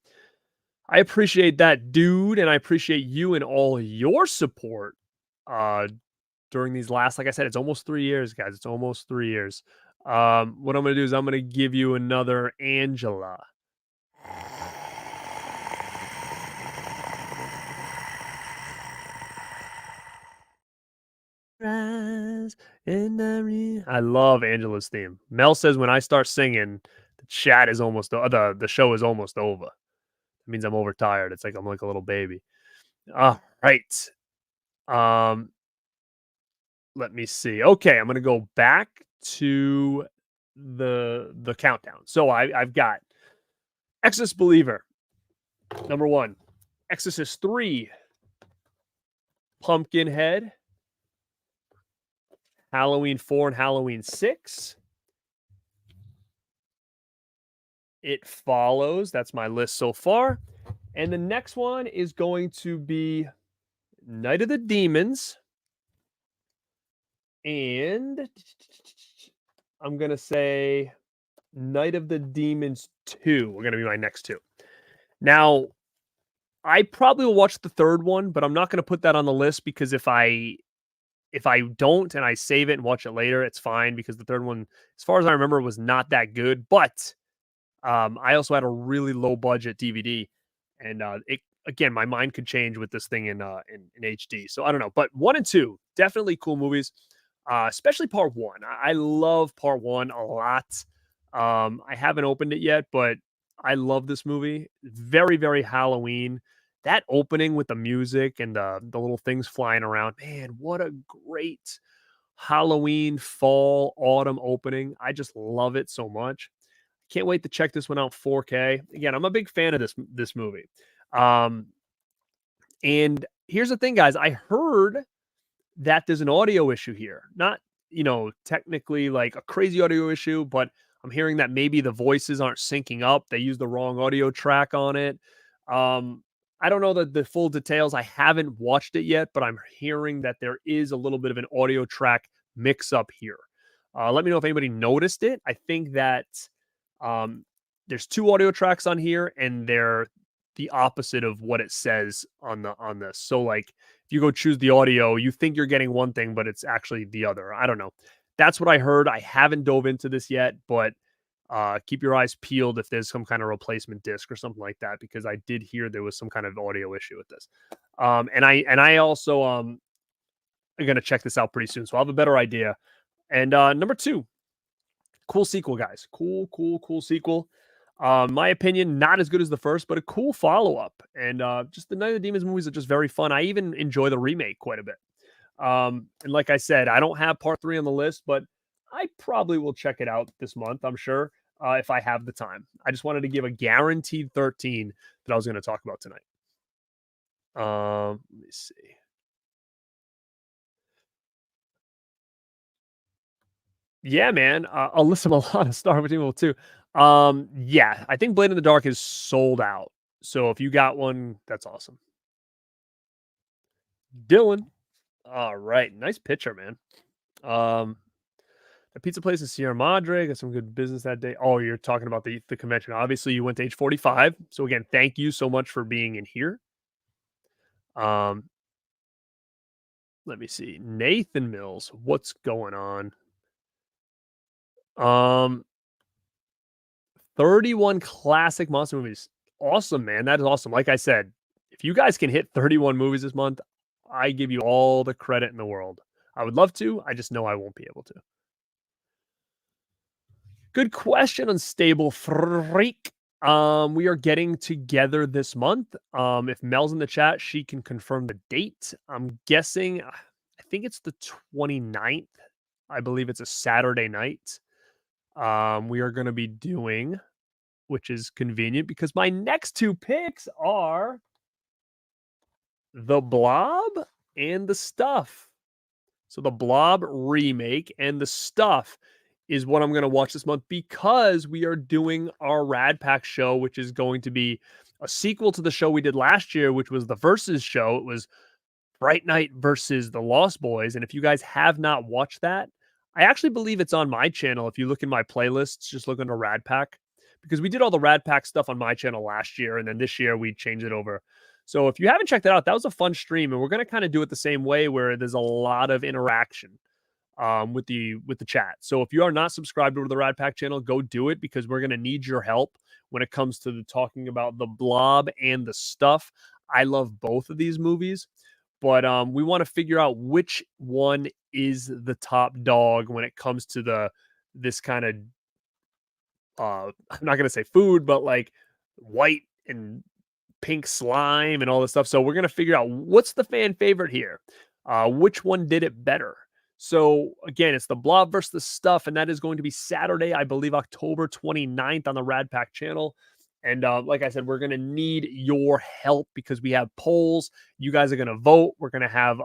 I appreciate that, dude, and I appreciate you and all your support during these last, like I said, it's almost 3 years, guys. It's almost 3 years. What I'm going to do is I'm going to give you another Angela. I love Angela's theme. Mel says when I start singing, the chat is almost the show is almost over. It means I'm overtired. It's like I'm like a little baby. All right. Let me see. Okay, I'm gonna go back to the countdown. So I've got Exorcist Believer, number 1, Exorcist 3, Pumpkinhead, Halloween 4 and Halloween 6. It Follows. That's my list so far. And the next one is going to be Night of the Demons. And I'm going to say Night of the Demons 2 are going to be my next 2. Now, I probably will watch the third one, but I'm not going to put that on the list because if I don't and I save it and watch it later, it's fine because the third one, as far as I remember, was not that good. But I also had a really low budget DVD, and it again, my mind could change with this thing in HD. So I don't know, but one and two definitely cool movies, especially part one. I love part one a lot. I haven't opened it yet, but I love this movie. Very very Halloween. That opening with the music and the little things flying around, man, what a great Halloween, fall, autumn opening. I just love it so much. Can't wait to check this one out 4K. Again, I'm a big fan of this movie. Um, and here's the thing, guys. I heard that there's an audio issue here. Not, technically like a crazy audio issue, but I'm hearing that maybe the voices aren't syncing up. They used the wrong audio track on it. Um, I don't know the full details. I haven't watched it yet, but I'm hearing that there is a little bit of an audio track mix up here. Let me know if anybody noticed it. I think that um, there's two audio tracks on here, and they're the opposite of what it says on this. So like if you go choose the audio, you think you're getting one thing, but it's actually the other. I don't know. That's what I heard. I haven't dove into this yet, but keep your eyes peeled if there's some kind of replacement disc or something like that, because I did hear there was some kind of audio issue with this. And I also am gonna check this out pretty soon, so I'll have a better idea. And number two, cool sequel, guys. Cool sequel. My opinion, not as good as the first, but a cool follow up. And just the Night of the Demons movies are just very fun. I even enjoy the remake quite a bit. And like I said, I don't have part three on the list, but I probably will check it out this month, I'm sure, if I have the time. I just wanted to give a guaranteed 13 that I was going to talk about tonight. Let me see. Yeah, man. Alyssa Milano, Star of Evil too. Yeah, I think Blade in the Dark is sold out. So if you got one, that's awesome. Dylan. All right. Nice picture, man. Um, a pizza place in Sierra Madre. Got some good business that day. Oh, you're talking about the convention. Obviously, you went to age 45. So again, thank you so much for being in here. Um, let me see. Nathan Mills, what's going on? 31 classic monster movies. Awesome, man. That is awesome. Like I said, if you guys can hit 31 movies this month, I give you all the credit in the world. I would love to. I just know I won't be able to. Good question, Unstable Freak. We are getting together this month. If Mel's in the chat, she can confirm the date. I'm guessing, I think it's the 29th. I believe it's a Saturday night. We are going to be doing, which is convenient because my next two picks are The Blob and The Stuff. So The Blob remake and The Stuff is what I'm going to watch this month because we are doing our Rad Pack show, which is going to be a sequel to the show we did last year, which was the Versus show. It was Fright Night versus the Lost Boys. And if you guys have not watched that, I actually believe it's on my channel. If you look in my playlists, just look under Rad Pack, because we did all the Rad Pack stuff on my channel last year. And then this year we changed it over. So if you haven't checked it out, that was a fun stream. And we're going to kind of do it the same way where there's a lot of interaction with the chat. So if you are not subscribed to the Rad Pack channel, go do it, because we're going to need your help when it comes to talking about The Blob and The Stuff. I love both of these movies, but we want to figure out which one is the top dog when it comes to this kind of I'm not going to say food, but like white and pink slime and all this stuff. So we're going to figure out what's the fan favorite here. Which one did it better? So again, it's The Blob versus The Stuff, and that is going to be Saturday, I believe, October 29th on the Rad Pack channel. And like I said, we're going to need your help because we have polls. You guys are going to vote. We're going to have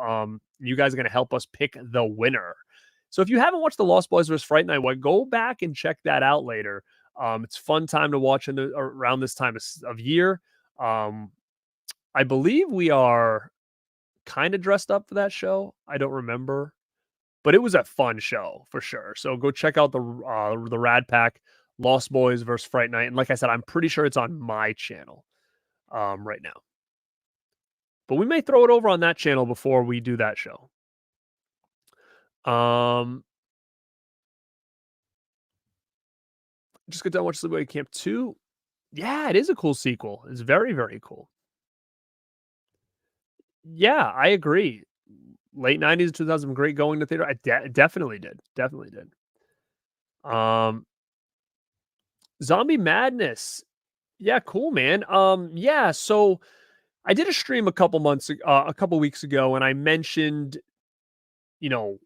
you guys are going to help us pick the winner. So if you haven't watched The Lost Boys vs. Fright Night, go back and check that out later. It's a fun time to watch around this time of year. I believe we are kind of dressed up for that show. I don't remember, but it was a fun show for sure. So go check out the Rad Pack Lost Boys versus Fright Night. And like I said, I'm pretty sure it's on my channel right now. But we may throw it over on that channel before we do that show. Just got done watching Sleepaway Camp 2. Yeah, it is a cool sequel. It's very, very cool. Yeah, I agree. Late 90s, 2000, great going to theater. I definitely did. Definitely did. Um, Zombie Madness. Yeah, cool, man. Yeah, so I did a stream a couple weeks ago, and I mentioned, you know,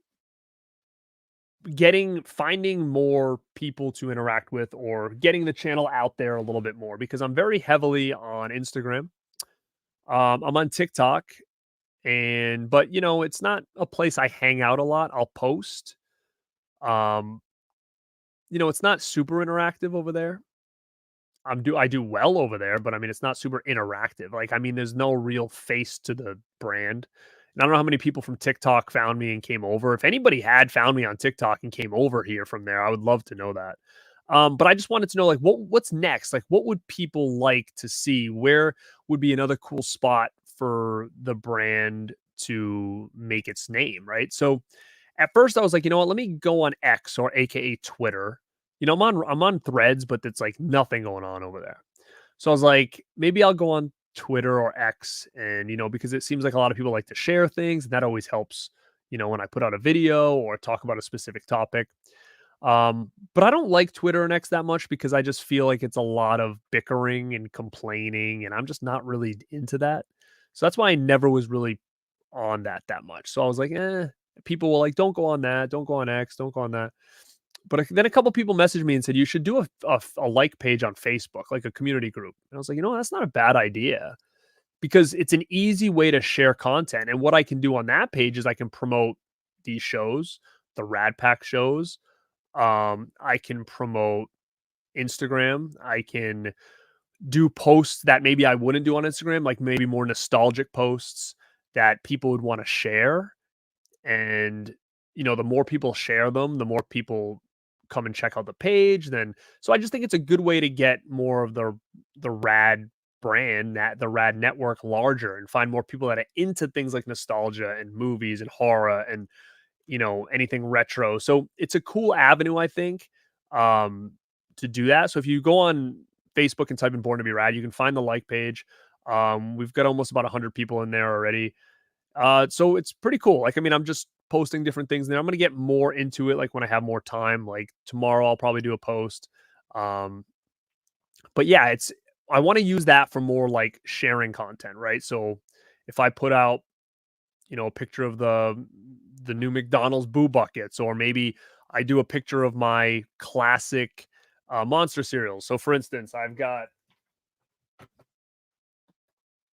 finding more people to interact with or getting the channel out there a little bit more because I'm very heavily on Instagram. I'm on TikTok, but it's not a place I hang out a lot. I'll post. Um, it's not super interactive over there. I do well over there, but I mean, it's not super interactive. Like, I mean, there's no real face to the brand. And I don't know how many people from TikTok found me and came over. If anybody had found me on TikTok and came over here from there, I would love to know that. But I just wanted to know, like, what's next? Like, what would people like to see? Where would be another cool spot for the brand to make its name, right? So at first I was like, you know what, let me go on X, or AKA Twitter. I'm on Threads, but it's like nothing going on over there. So I was like, maybe I'll go on Twitter or X, and because it seems like a lot of people like to share things, and that always helps, when I put out a video or talk about a specific topic. But I don't like Twitter and X that much because I just feel like it's a lot of bickering and complaining, and I'm just not really into that. So that's why I never was really on that much. So I was like, people were like, don't go on that, don't go on X, don't go on that. But then a couple people messaged me and said, you should do a like page on Facebook, like a community group. And I was like, that's not a bad idea because it's an easy way to share content. And what I can do on that page is I can promote these shows, the Rad Pack shows. I can promote Instagram. I can do posts that maybe I wouldn't do on Instagram, like maybe more nostalgic posts that people would want to share. And the more people share them, the more people come and check out the page. So I just think it's a good way to get more of the Rad brand, that the Rad network, larger, and find more people that are into things like nostalgia and movies and horror and anything retro. So it's a cool avenue, I think, to do that. So if you go on Facebook and type in Born to Be Rad, you can find the like page. We've got almost about 100 people in there already. So it's pretty cool. Like, I mean, I'm just posting different things there. I'm going to get more into it, like when I have more time. Like tomorrow I'll probably do a post. Um, but yeah, I want to use that for more like sharing content, right? So if I put out, a picture of the new McDonald's Boo Buckets, or maybe I do a picture of my classic monster cereals. So for instance, I've got,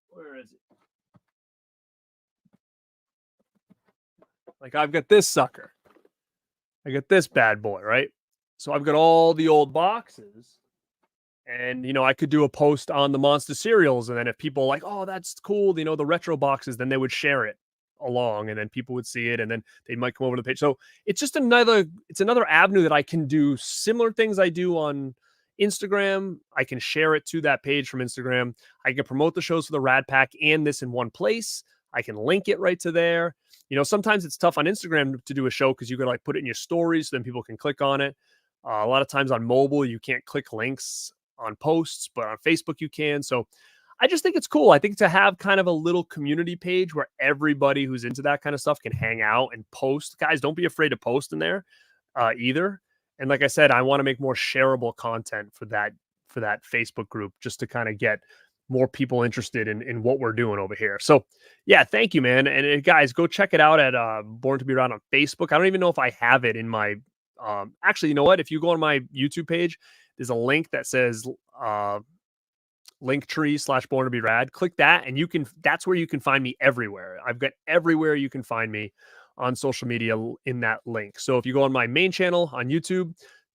where is it? Like, I've got this sucker. I got this bad boy, right? So I've got all the old boxes, and I could do a post on the monster cereals, and then if people are like, oh, that's cool, the retro boxes, then they would share it along, and then people would see it, and then they might come over to the page. So it's another avenue that I can do similar things I do on Instagram. I can share it to that page from Instagram. I can promote the shows for the Rad Pack and this in one place. I can link it right to there. Sometimes it's tough on Instagram to do a show because you gotta like put it in your stories, so then people can click on it. A lot of times on mobile, you can't click links on posts, but on Facebook you can. So I just think it's cool. I think to have kind of a little community page where everybody who's into that kind of stuff can hang out and post. Guys, don't be afraid to post in there either. And like I said, I want to make more shareable content for that Facebook group, just to kind of get more people interested in what we're doing over here. So yeah, thank you, man. And guys, go check it out at Born to Be Around on Facebook. I don't even know if I have it in my actually, you know what? If you go on my YouTube page, there's a link that says Linktree/Born to Be Rad. Click that, and that's where you can find me everywhere. I've got everywhere you can find me on social media in that link. So if you go on my main channel on YouTube,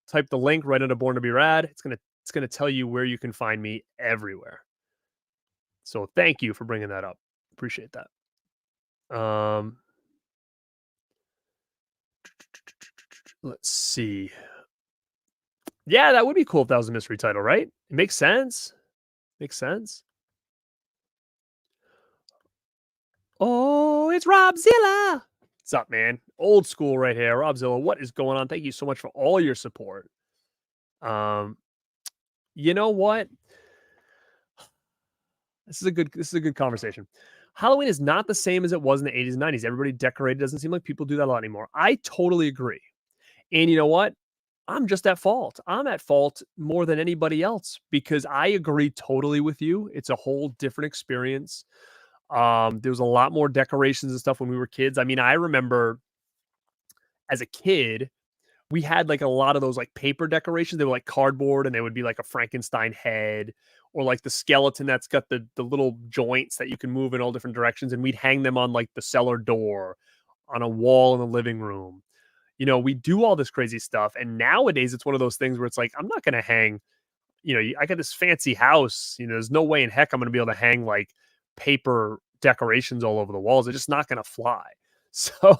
type the link right under Born to Be Rad, it's gonna tell you where you can find me everywhere. So thank you for bringing that up. Appreciate that. Let's see. Yeah, that would be cool if that was a mystery title, right? It makes sense. Makes sense. Oh, it's Robzilla. What's up, man? Old school right here. Robzilla, what is going on? Thank you so much for all your support. You know what? This is a good conversation. Halloween is not the same as it was in the 80s and 90s. Everybody decorated. Doesn't seem like people do that a lot anymore. I totally agree. And you know what? I'm just at fault. I'm at fault more than anybody else because I agree totally with you. It's a whole different experience. There was a lot more decorations and stuff when we were kids. I mean, I remember as a kid, we had like a lot of those like paper decorations. They were like cardboard and they would be like a Frankenstein head or like the skeleton that's got the little joints that you can move in all different directions. And we'd hang them on like the cellar door, on a wall in the living room. We do all this crazy stuff. And nowadays it's one of those things where it's like, I'm not going to hang, I got this fancy house, there's no way in heck I'm going to be able to hang like paper decorations all over the walls. It's just not going to fly. So,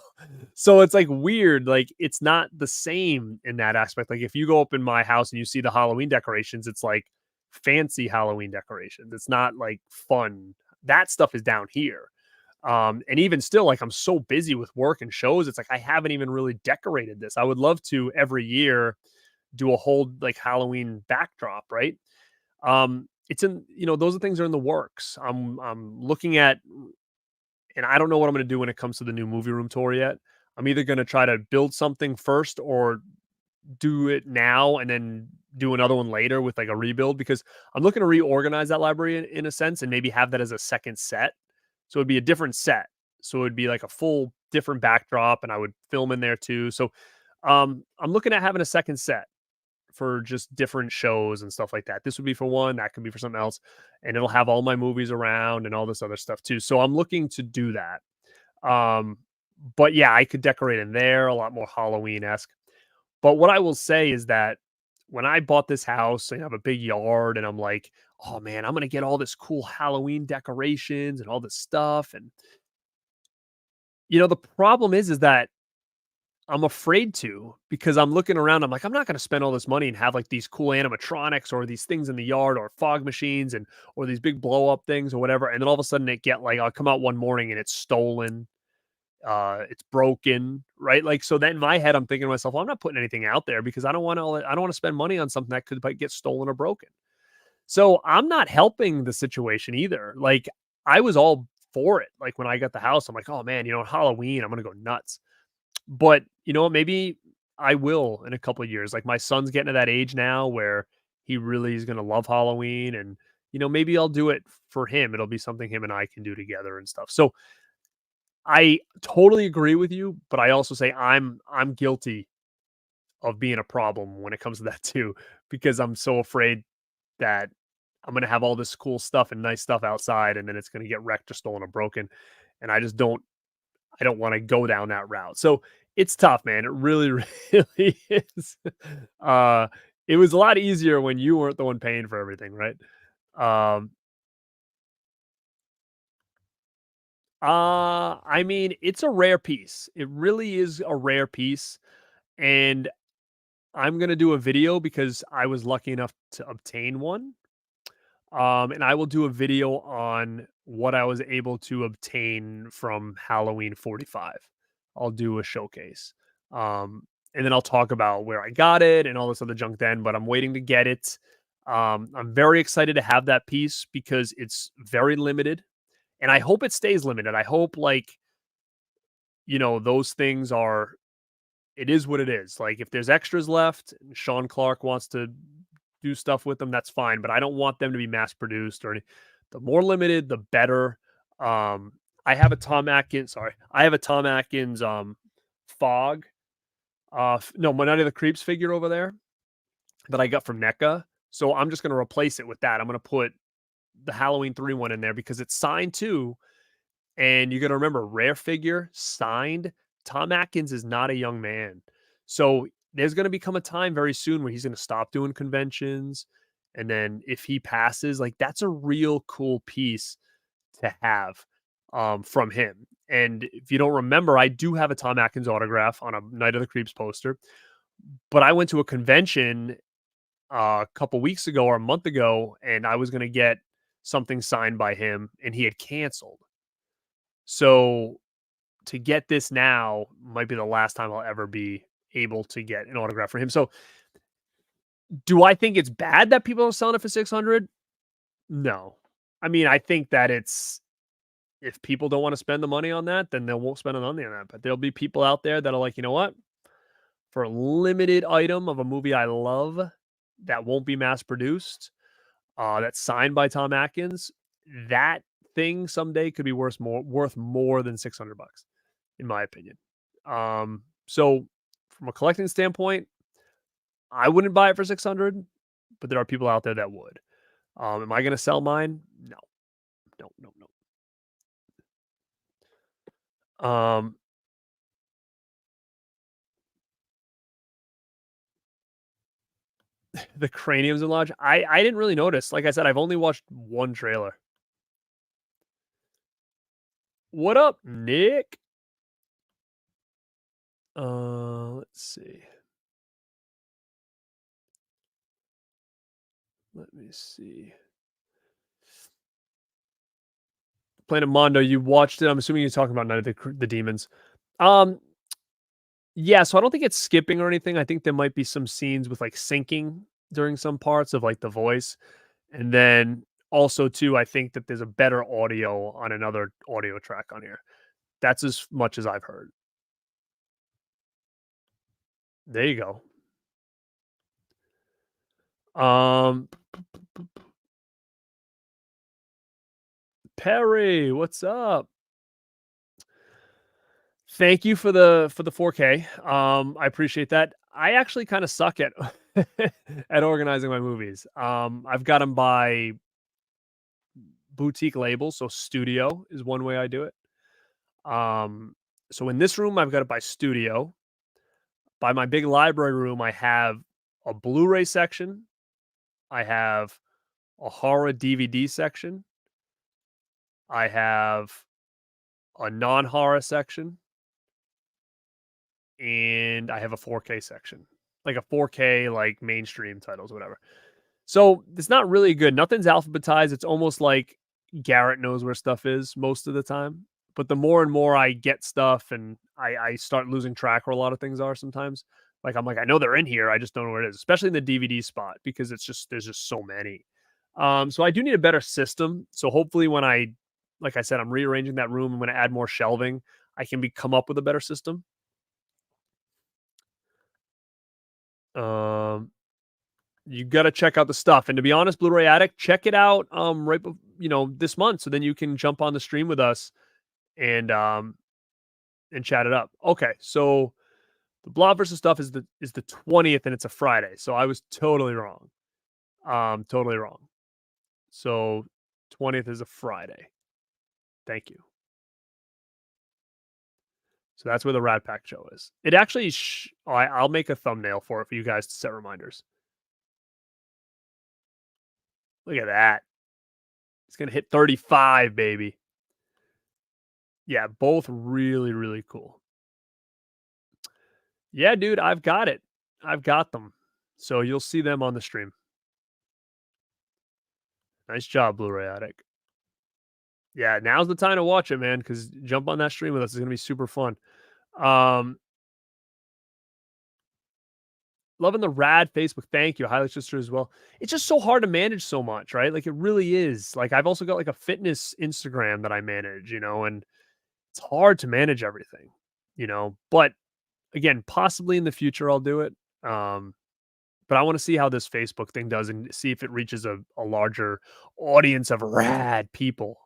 so it's like weird. Like it's not the same in that aspect. Like if you go up in my house and you see the Halloween decorations, it's like fancy Halloween decorations. It's not like fun. That stuff is down here. And even still, like I'm so busy with work and shows, it's like I haven't even really decorated this. I would love to every year do a whole like Halloween backdrop, right? It's in, those are things are in the works. I'm looking at, and I don't know what I'm going to do when it comes to the new movie room tour yet. I'm either going to try to build something first or do it now and then do another one later with like a rebuild because I'm looking to reorganize that library in a sense and maybe have that as a second set. So it'd be a different set. So it'd be like a full different backdrop and I would film in there too. So I'm looking at having a second set for just different shows and stuff like that. This would be for one, that could be for something else, and it'll have all my movies around and all this other stuff too. So I'm looking to do that. Um, but yeah, I could decorate in there a lot more Halloween esque. But what I will say is that when I bought this house, I have a big yard, and I'm like, oh man, I'm gonna get all this cool Halloween decorations and all this stuff. And the problem is that I'm afraid to because I'm looking around. I'm like, I'm not going to spend all this money and have like these cool animatronics or these things in the yard or fog machines and or these big blow up things or whatever. And then all of a sudden it get like I'll come out one morning and it's stolen, it's broken, right? Like so. Then in my head, I'm thinking to myself, well, I'm not putting anything out there because I don't want to spend money on something that could like, get stolen or broken. So I'm not helping the situation either. Like I was all for it. Like when I got the house, I'm like, oh man, Halloween, I'm gonna go nuts. But you know what? Maybe I will in a couple of years. Like my son's getting to that age now where he really is going to love Halloween, and maybe I'll do it for him. It'll be something him and I can do together and stuff. So I totally agree with you, but I also say I'm guilty of being a problem when it comes to that too, because I'm so afraid that I'm going to have all this cool stuff and nice stuff outside, and then it's going to get wrecked or stolen or broken, and I don't want to go down that route. So it's tough, man. It really, really is. Uh, it was a lot easier when you weren't the one paying for everything, right? Um, I mean, it's a rare piece. It really is a rare piece. And I'm going to do a video because I was lucky enough to obtain one. And I will do a video on what I was able to obtain from Halloween 45. I'll do a showcase. And then I'll talk about where I got it and all this other junk then, but I'm waiting to get it. I'm very excited to have that piece because it's very limited and I hope it stays limited. I hope those things it is what it is. Like if there's extras left and Sean Clark wants to do stuff with them, that's fine. But I don't want them to be mass produced or the more limited, the better. I have a Tom Atkins. Sorry, I have a Tom Atkins fog. No, my Night of the Creeps figure over there that I got from NECA. So I'm just going to replace it with that. I'm going to put the Halloween 3 one in there because it's signed too. And you got to remember, rare figure signed. Tom Atkins is not a young man. So there's going to become a time very soon where he's going to stop doing conventions. And then if he passes, like that's a real cool piece to have from him. And if you don't remember, I do have a Tom Atkins autograph on a Night of the Creeps poster. But I went to a convention a couple weeks ago or a month ago, and I was going to get something signed by him, and he had canceled. So to get this now might be the last time I'll ever be able to get an autograph for him. So Do I think it's bad that people are selling it for 600? No. I mean, I think that it's if people don't want to spend the money on that, then they won't spend the money on that. But there'll be people out there that are like, you know what? For a limited item of a movie I love that won't be mass produced, that's signed by Tom Atkins, that thing someday could be worth more than 600 bucks, in my opinion. So from a collecting standpoint, I wouldn't buy it for 600, but there are people out there that would. Am I going to sell mine? No, no, no, no. The craniums enlarged. I didn't really notice. Like I said, I've only watched one trailer. What up, Nick? Let's see. Let me see. Planet Mondo, you watched it. I'm assuming you're talking about Night of the Demons. Um, yeah, so I don't think it's skipping or anything. I think there might be some scenes with like syncing during some parts of like the voice. And then also too, I think that there's a better audio on another audio track on here. That's as much as I've heard. There you go. Perry, what's up? Thank you for the 4K. I appreciate that. I actually kind of suck at at organizing my movies. I've got them by boutique labels, so studio is one way I do it. So in this room, I've got it by studio. By my big library room, I have a Blu-ray section. I have a horror DVD section. I have a non-horror section. And I have a 4K section, like a 4K, like mainstream titles, whatever. So it's not really good. Nothing's alphabetized. It's almost like Garrett knows where stuff is most of the time. But the more and more I get stuff and I start losing track where a lot of things are sometimes. Like I'm like, I know they're in here. I just don't know where it is, especially in the DVD spot because there's just so many. So I do need a better system. So hopefully when like I said, I'm rearranging that room. I'm going to add more shelving. I can come up with a better system. You got to check out the stuff. And to be honest, Blu-ray Addict, check it out this month so then you can jump on the stream with us and chat it up. Okay, so the Blob versus stuff is the 20th and it's a Friday. So I was totally wrong. Totally wrong. So 20th is a Friday. Thank you. So that's where the Rad Pack show is. It actually, I'll make a thumbnail for it for you guys to set reminders. Look at that. It's going to hit 35, baby. Yeah, both really, really cool. Yeah, dude, I've got it. I've got them. So you'll see them on the stream. Nice job, Blu-ray Addict. Yeah, now's the time to watch it, man, because jump on that stream with us. It's going to be super fun. Loving the Rad Facebook. Thank you. Highlight sister as well. It's just so hard to manage so much, right? Like it really is. Like I've also got like a fitness Instagram that I manage, and it's hard to manage everything, but again, possibly in the future I'll do it. But I want to see how this Facebook thing does and see if it reaches a larger audience of rad people.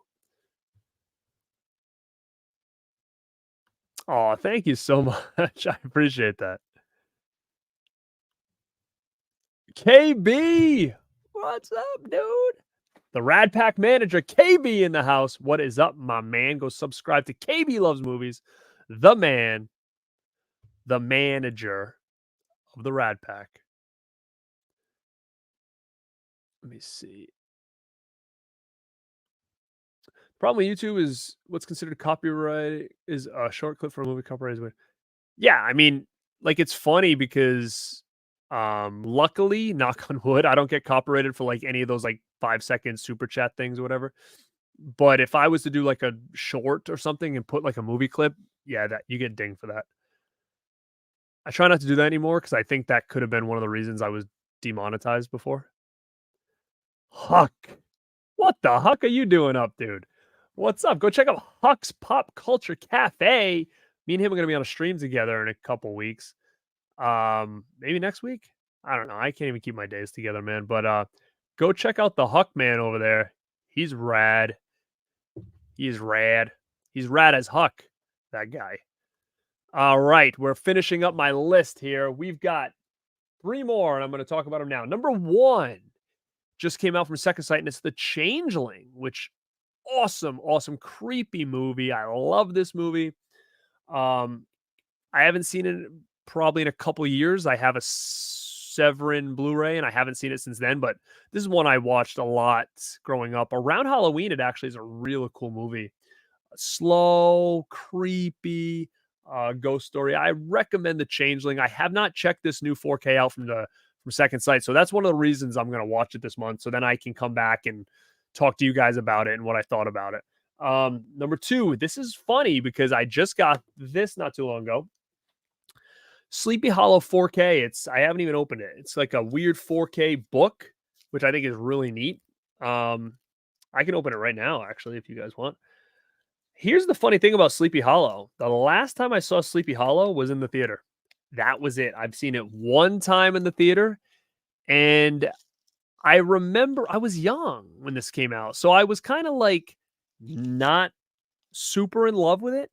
Oh, thank you so much. I appreciate that. KB, what's up, dude? The Rad Pack manager, KB, in the house. What is up, my man? Go subscribe to KB Loves Movies, the man, the manager of the Rad Pack. Let me see. Problem with YouTube is what's considered copyright is a short clip for a movie copyright. Yeah, I mean, like it's funny because luckily, knock on wood, I don't get copyrighted for like any of those like 5-second super chat things or whatever. But if I was to do like a short or something and put like a movie clip, yeah, that you get dinged for that. I try not to do that anymore because I think that could have been one of the reasons I was demonetized before. Huck. What the huck are you doing up, dude? What's up? Go check out Huck's Pop Culture Cafe. Me and him are gonna be on a stream together in a couple weeks. Maybe next week. I don't know. I can't even keep my days together, man. But go check out the Huck man over there. He's rad. He's rad. He's rad as Huck. That guy. All right, we're finishing up my list here. We've got 3 more, and I'm going to talk about them now. Number 1 just came out from Second Sight, and it's The Changeling, which awesome, creepy movie. I love this movie. I haven't seen it probably in a couple of years. I have a Severin Blu-ray, and I haven't seen it since then, but this is one I watched a lot growing up. Around Halloween, it actually is a real cool movie. Slow, creepy, ghost story. I recommend The Changeling. I have not checked this new 4K out from Second Sight, so that's one of the reasons I'm going to watch it this month, so then I can come back and talk to you guys about it and what I thought about it. Number 2, this is funny because I just got this not too long ago. Sleepy Hollow 4K. I haven't even opened it. It's like a weird 4K book, which I think is really neat. I can open it right now, actually, if you guys want. Here's the funny thing about Sleepy Hollow. The last time I saw Sleepy Hollow was in the theater. That was it. I've seen it one time in the theater, and I remember I was young when this came out, so I was kind of like not super in love with it.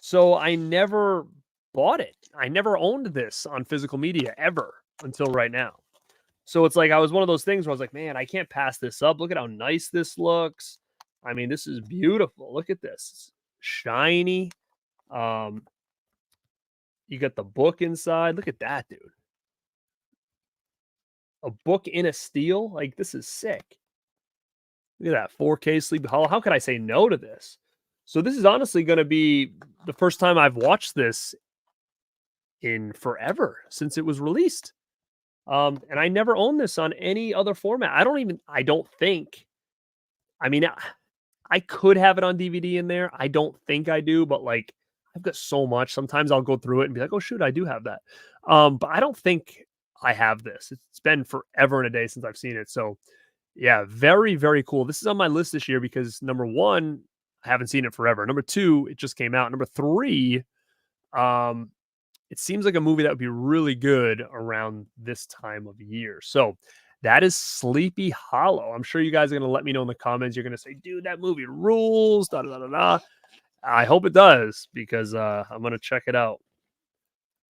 So I never bought it. I never owned this on physical media ever until right now. So it's like I was one of those things where I was like, man, I can't pass this up. Look at how nice this looks. I mean, this is beautiful. Look at this. It's shiny. You got the book inside. Look at that, dude. A book in a steel? Like, this is sick. Look at that. 4K Sleepy Hollow. How could I say no to this? So this is honestly going to be the first time I've watched this in forever since it was released. And I never owned this on any other format. I don't think. I mean, I could have it on DVD in there. I don't think I do, but like I've got so much. Sometimes I'll go through it and be like, oh shoot, I do have that. But I don't think I have this. It's been forever and a day since I've seen it. So yeah, very, very cool. This is on my list this year because number 1, I haven't seen it forever. Number 2, it just came out. Number 3, it seems like a movie that would be really good around this time of year. So that is Sleepy Hollow. I'm sure you guys are going to let me know in the comments. You're going to say, dude, that movie rules. Da, da, da, da, da. I hope it does because I'm going to check it out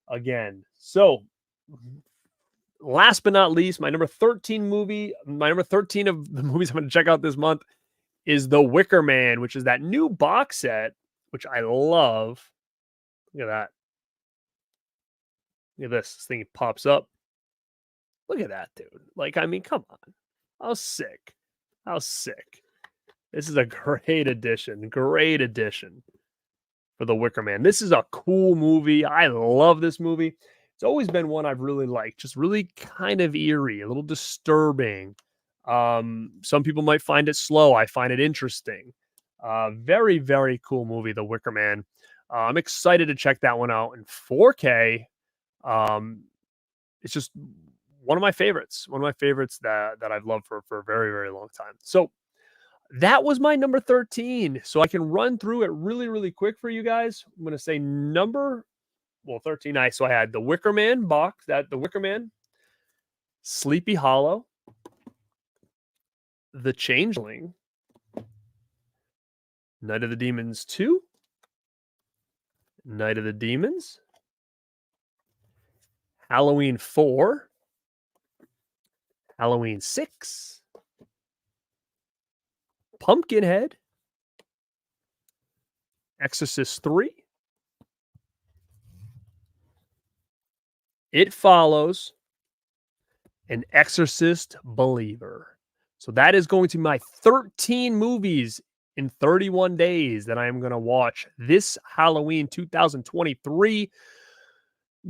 again. So last but not least, my number 13 of the movies I'm going to check out this month is The Wicker Man, which is that new box set, which I love. Look at that. Look at this. This thing pops up. Look at that, dude. Like, I mean, come on. How sick. How sick. This is a great addition. Great addition for The Wicker Man. This is a cool movie. I love this movie. It's always been one I've really liked. Just really kind of eerie, a little disturbing. Some people might find it slow. I find it interesting. Very, very cool movie, The Wicker Man. I'm excited to check that one out in 4K. It's just one of my favorites. One of my favorites that I've loved for a very, very long time. So that was my number 13. So I can run through it really, really quick for you guys. I'm going to say 13. So I had The Wicker Man box, The Wicker Man, Sleepy Hollow, The Changeling, Night of the Demons 2, Night of the Demons, Halloween 4, Halloween 6, Pumpkinhead, Exorcist 3, It Follows, and Exorcist Believer. So that is going to be my 13 movies in 31 days that I am going to watch this Halloween 2023.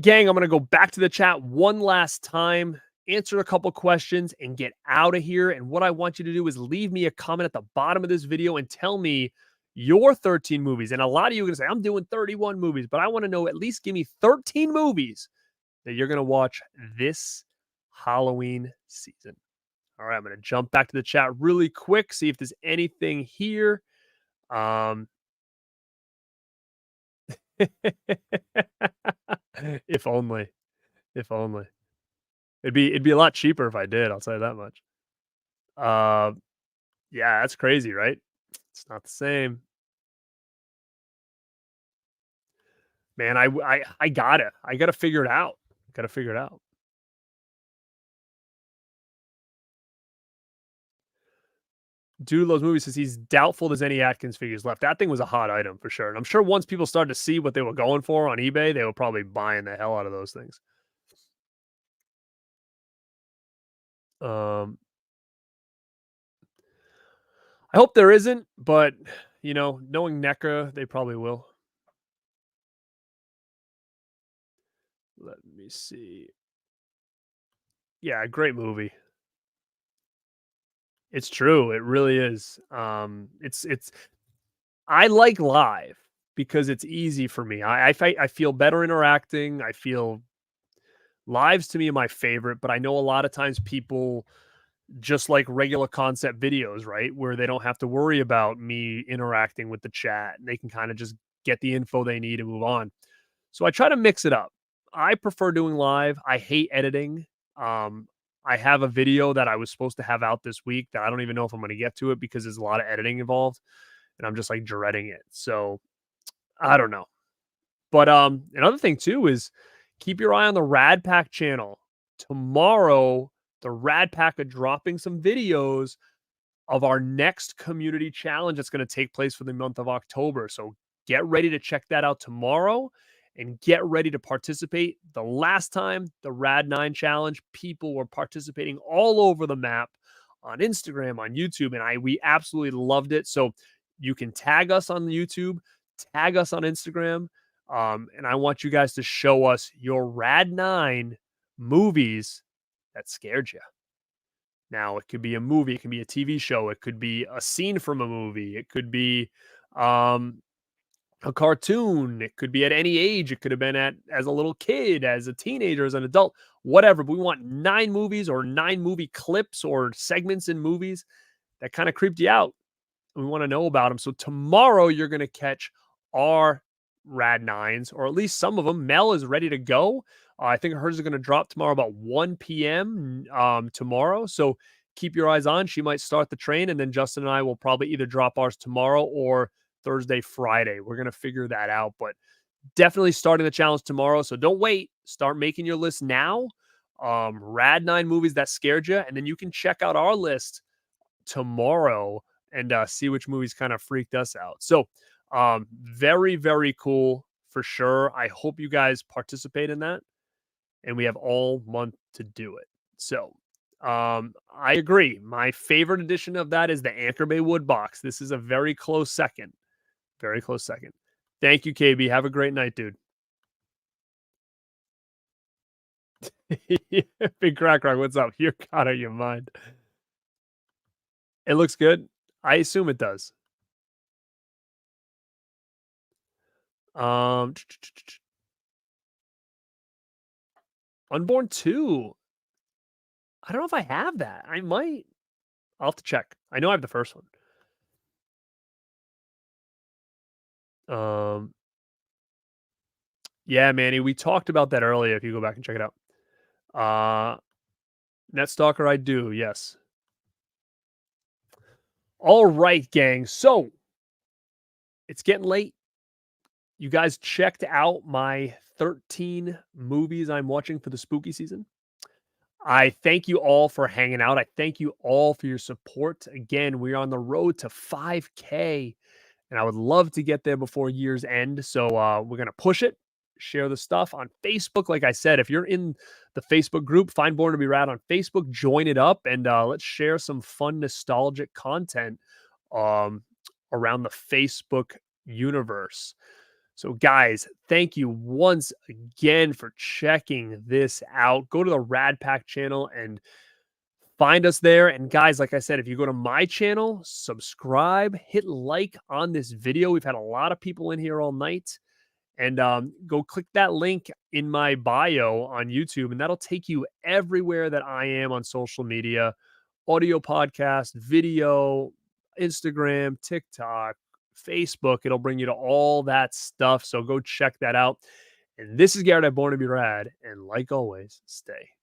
Gang, I'm going to go back to the chat one last time, answer a couple questions, and get out of here. And what I want you to do is leave me a comment at the bottom of this video and tell me your 13 movies. And a lot of you are going to say, I'm doing 31 movies, but I want to know, at least give me 13 movies that you're going to watch this Halloween season. All right, I'm going to jump back to the chat really quick, see if there's anything here. Um, if only, if only. It'd be a lot cheaper if I did. I'll tell you that much. Uh, yeah, that's crazy, right? It's not the same, man. I gotta figure it out. Gotta figure it out. Dude loves movies says he's doubtful there's any Atkins figures left. That thing was a hot item for sure, and I'm sure once people started to see what they were going for on eBay, they were probably buying the hell out of those things. Um, I hope there isn't, but knowing NECA, they probably will. Let me see. Yeah, great movie. It's true. It really is. It's I like live because it's easy for me. I feel better interacting. I feel lives to me are my favorite, but I know a lot of times people just like regular concept videos, right? Where they don't have to worry about me interacting with the chat and they can kind of just get the info they need and move on. So I try to mix it up. I prefer doing live. I hate editing. Um, I have a video that I was supposed to have out this week that I don't even know if I'm going to get to it because there's a lot of editing involved and I'm just like dreading it. So I don't know. But another thing too is keep your eye on the Rad Pack channel. Tomorrow, the Rad Pack are dropping some videos of our next community challenge that's going to take place for the month of October. So get ready to check that out tomorrow and get ready to participate. The last time the Rad 9 challenge, people were participating all over the map on Instagram, on YouTube, and we absolutely loved it. So you can tag us on YouTube, tag us on Instagram, and I want you guys to show us your Rad 9 movies that scared you. Now, it could be a movie, it can be a TV show, it could be a scene from a movie, it could be a cartoon, it could be at any age, it could have been as a little kid, as a teenager, as an adult, whatever. But we want 9 movies or 9 movie clips or segments in movies that kind of creeped you out. We want to know about them. So tomorrow you're going to catch our Rad 9s, or at least some of them. Mel is ready to go. I think hers is going to drop tomorrow about 1 p.m. Tomorrow. So keep your eyes on. She might start the train, and then Justin and I will probably either drop ours tomorrow or Thursday, Friday. We're going to figure that out, but definitely starting the challenge tomorrow. So don't wait. Start making your list now. Rad 9 movies that scared you, and then you can check out our list tomorrow and see which movies kind of freaked us out. So very, very cool for sure. I hope you guys participate in that, and we have all month to do it. So I agree. My favorite edition of that is the Anchor Bay Wood box. This is a very close second. Very close second. Thank you, KB. Have a great night, dude. Big Crack Rock, what's up? You're out of your mind. It looks good. I assume it does. Unborn 2. I don't know if I have that. I might. I'll have to check. I know I have the first one. Yeah, Manny, we talked about that earlier if you go back and check it out. Netstalker, I do, yes. All right, gang. So it's getting late. You guys checked out my 13 movies I'm watching for the spooky season. I thank you all for hanging out. I thank you all for your support. Again, we're on the road to 5K, and I would love to get there before year's end. So we're going to push it, share the stuff on Facebook. Like I said, if you're in the Facebook group, Find Born to Be Rad on Facebook, join it up, and let's share some fun, nostalgic content around the Facebook universe. So, guys, thank you once again for checking this out. Go to the Rad Pack channel and find us there. And, guys, like I said, if you go to my channel, subscribe, hit like on this video. We've had a lot of people in here all night. And go click that link in my bio on YouTube, and that'll take you everywhere that I am on social media, audio podcast, video, Instagram, TikTok, Facebook. It'll bring you to all that stuff. So go check that out. And this is Garrett at Born to Be Rad. And like always, stay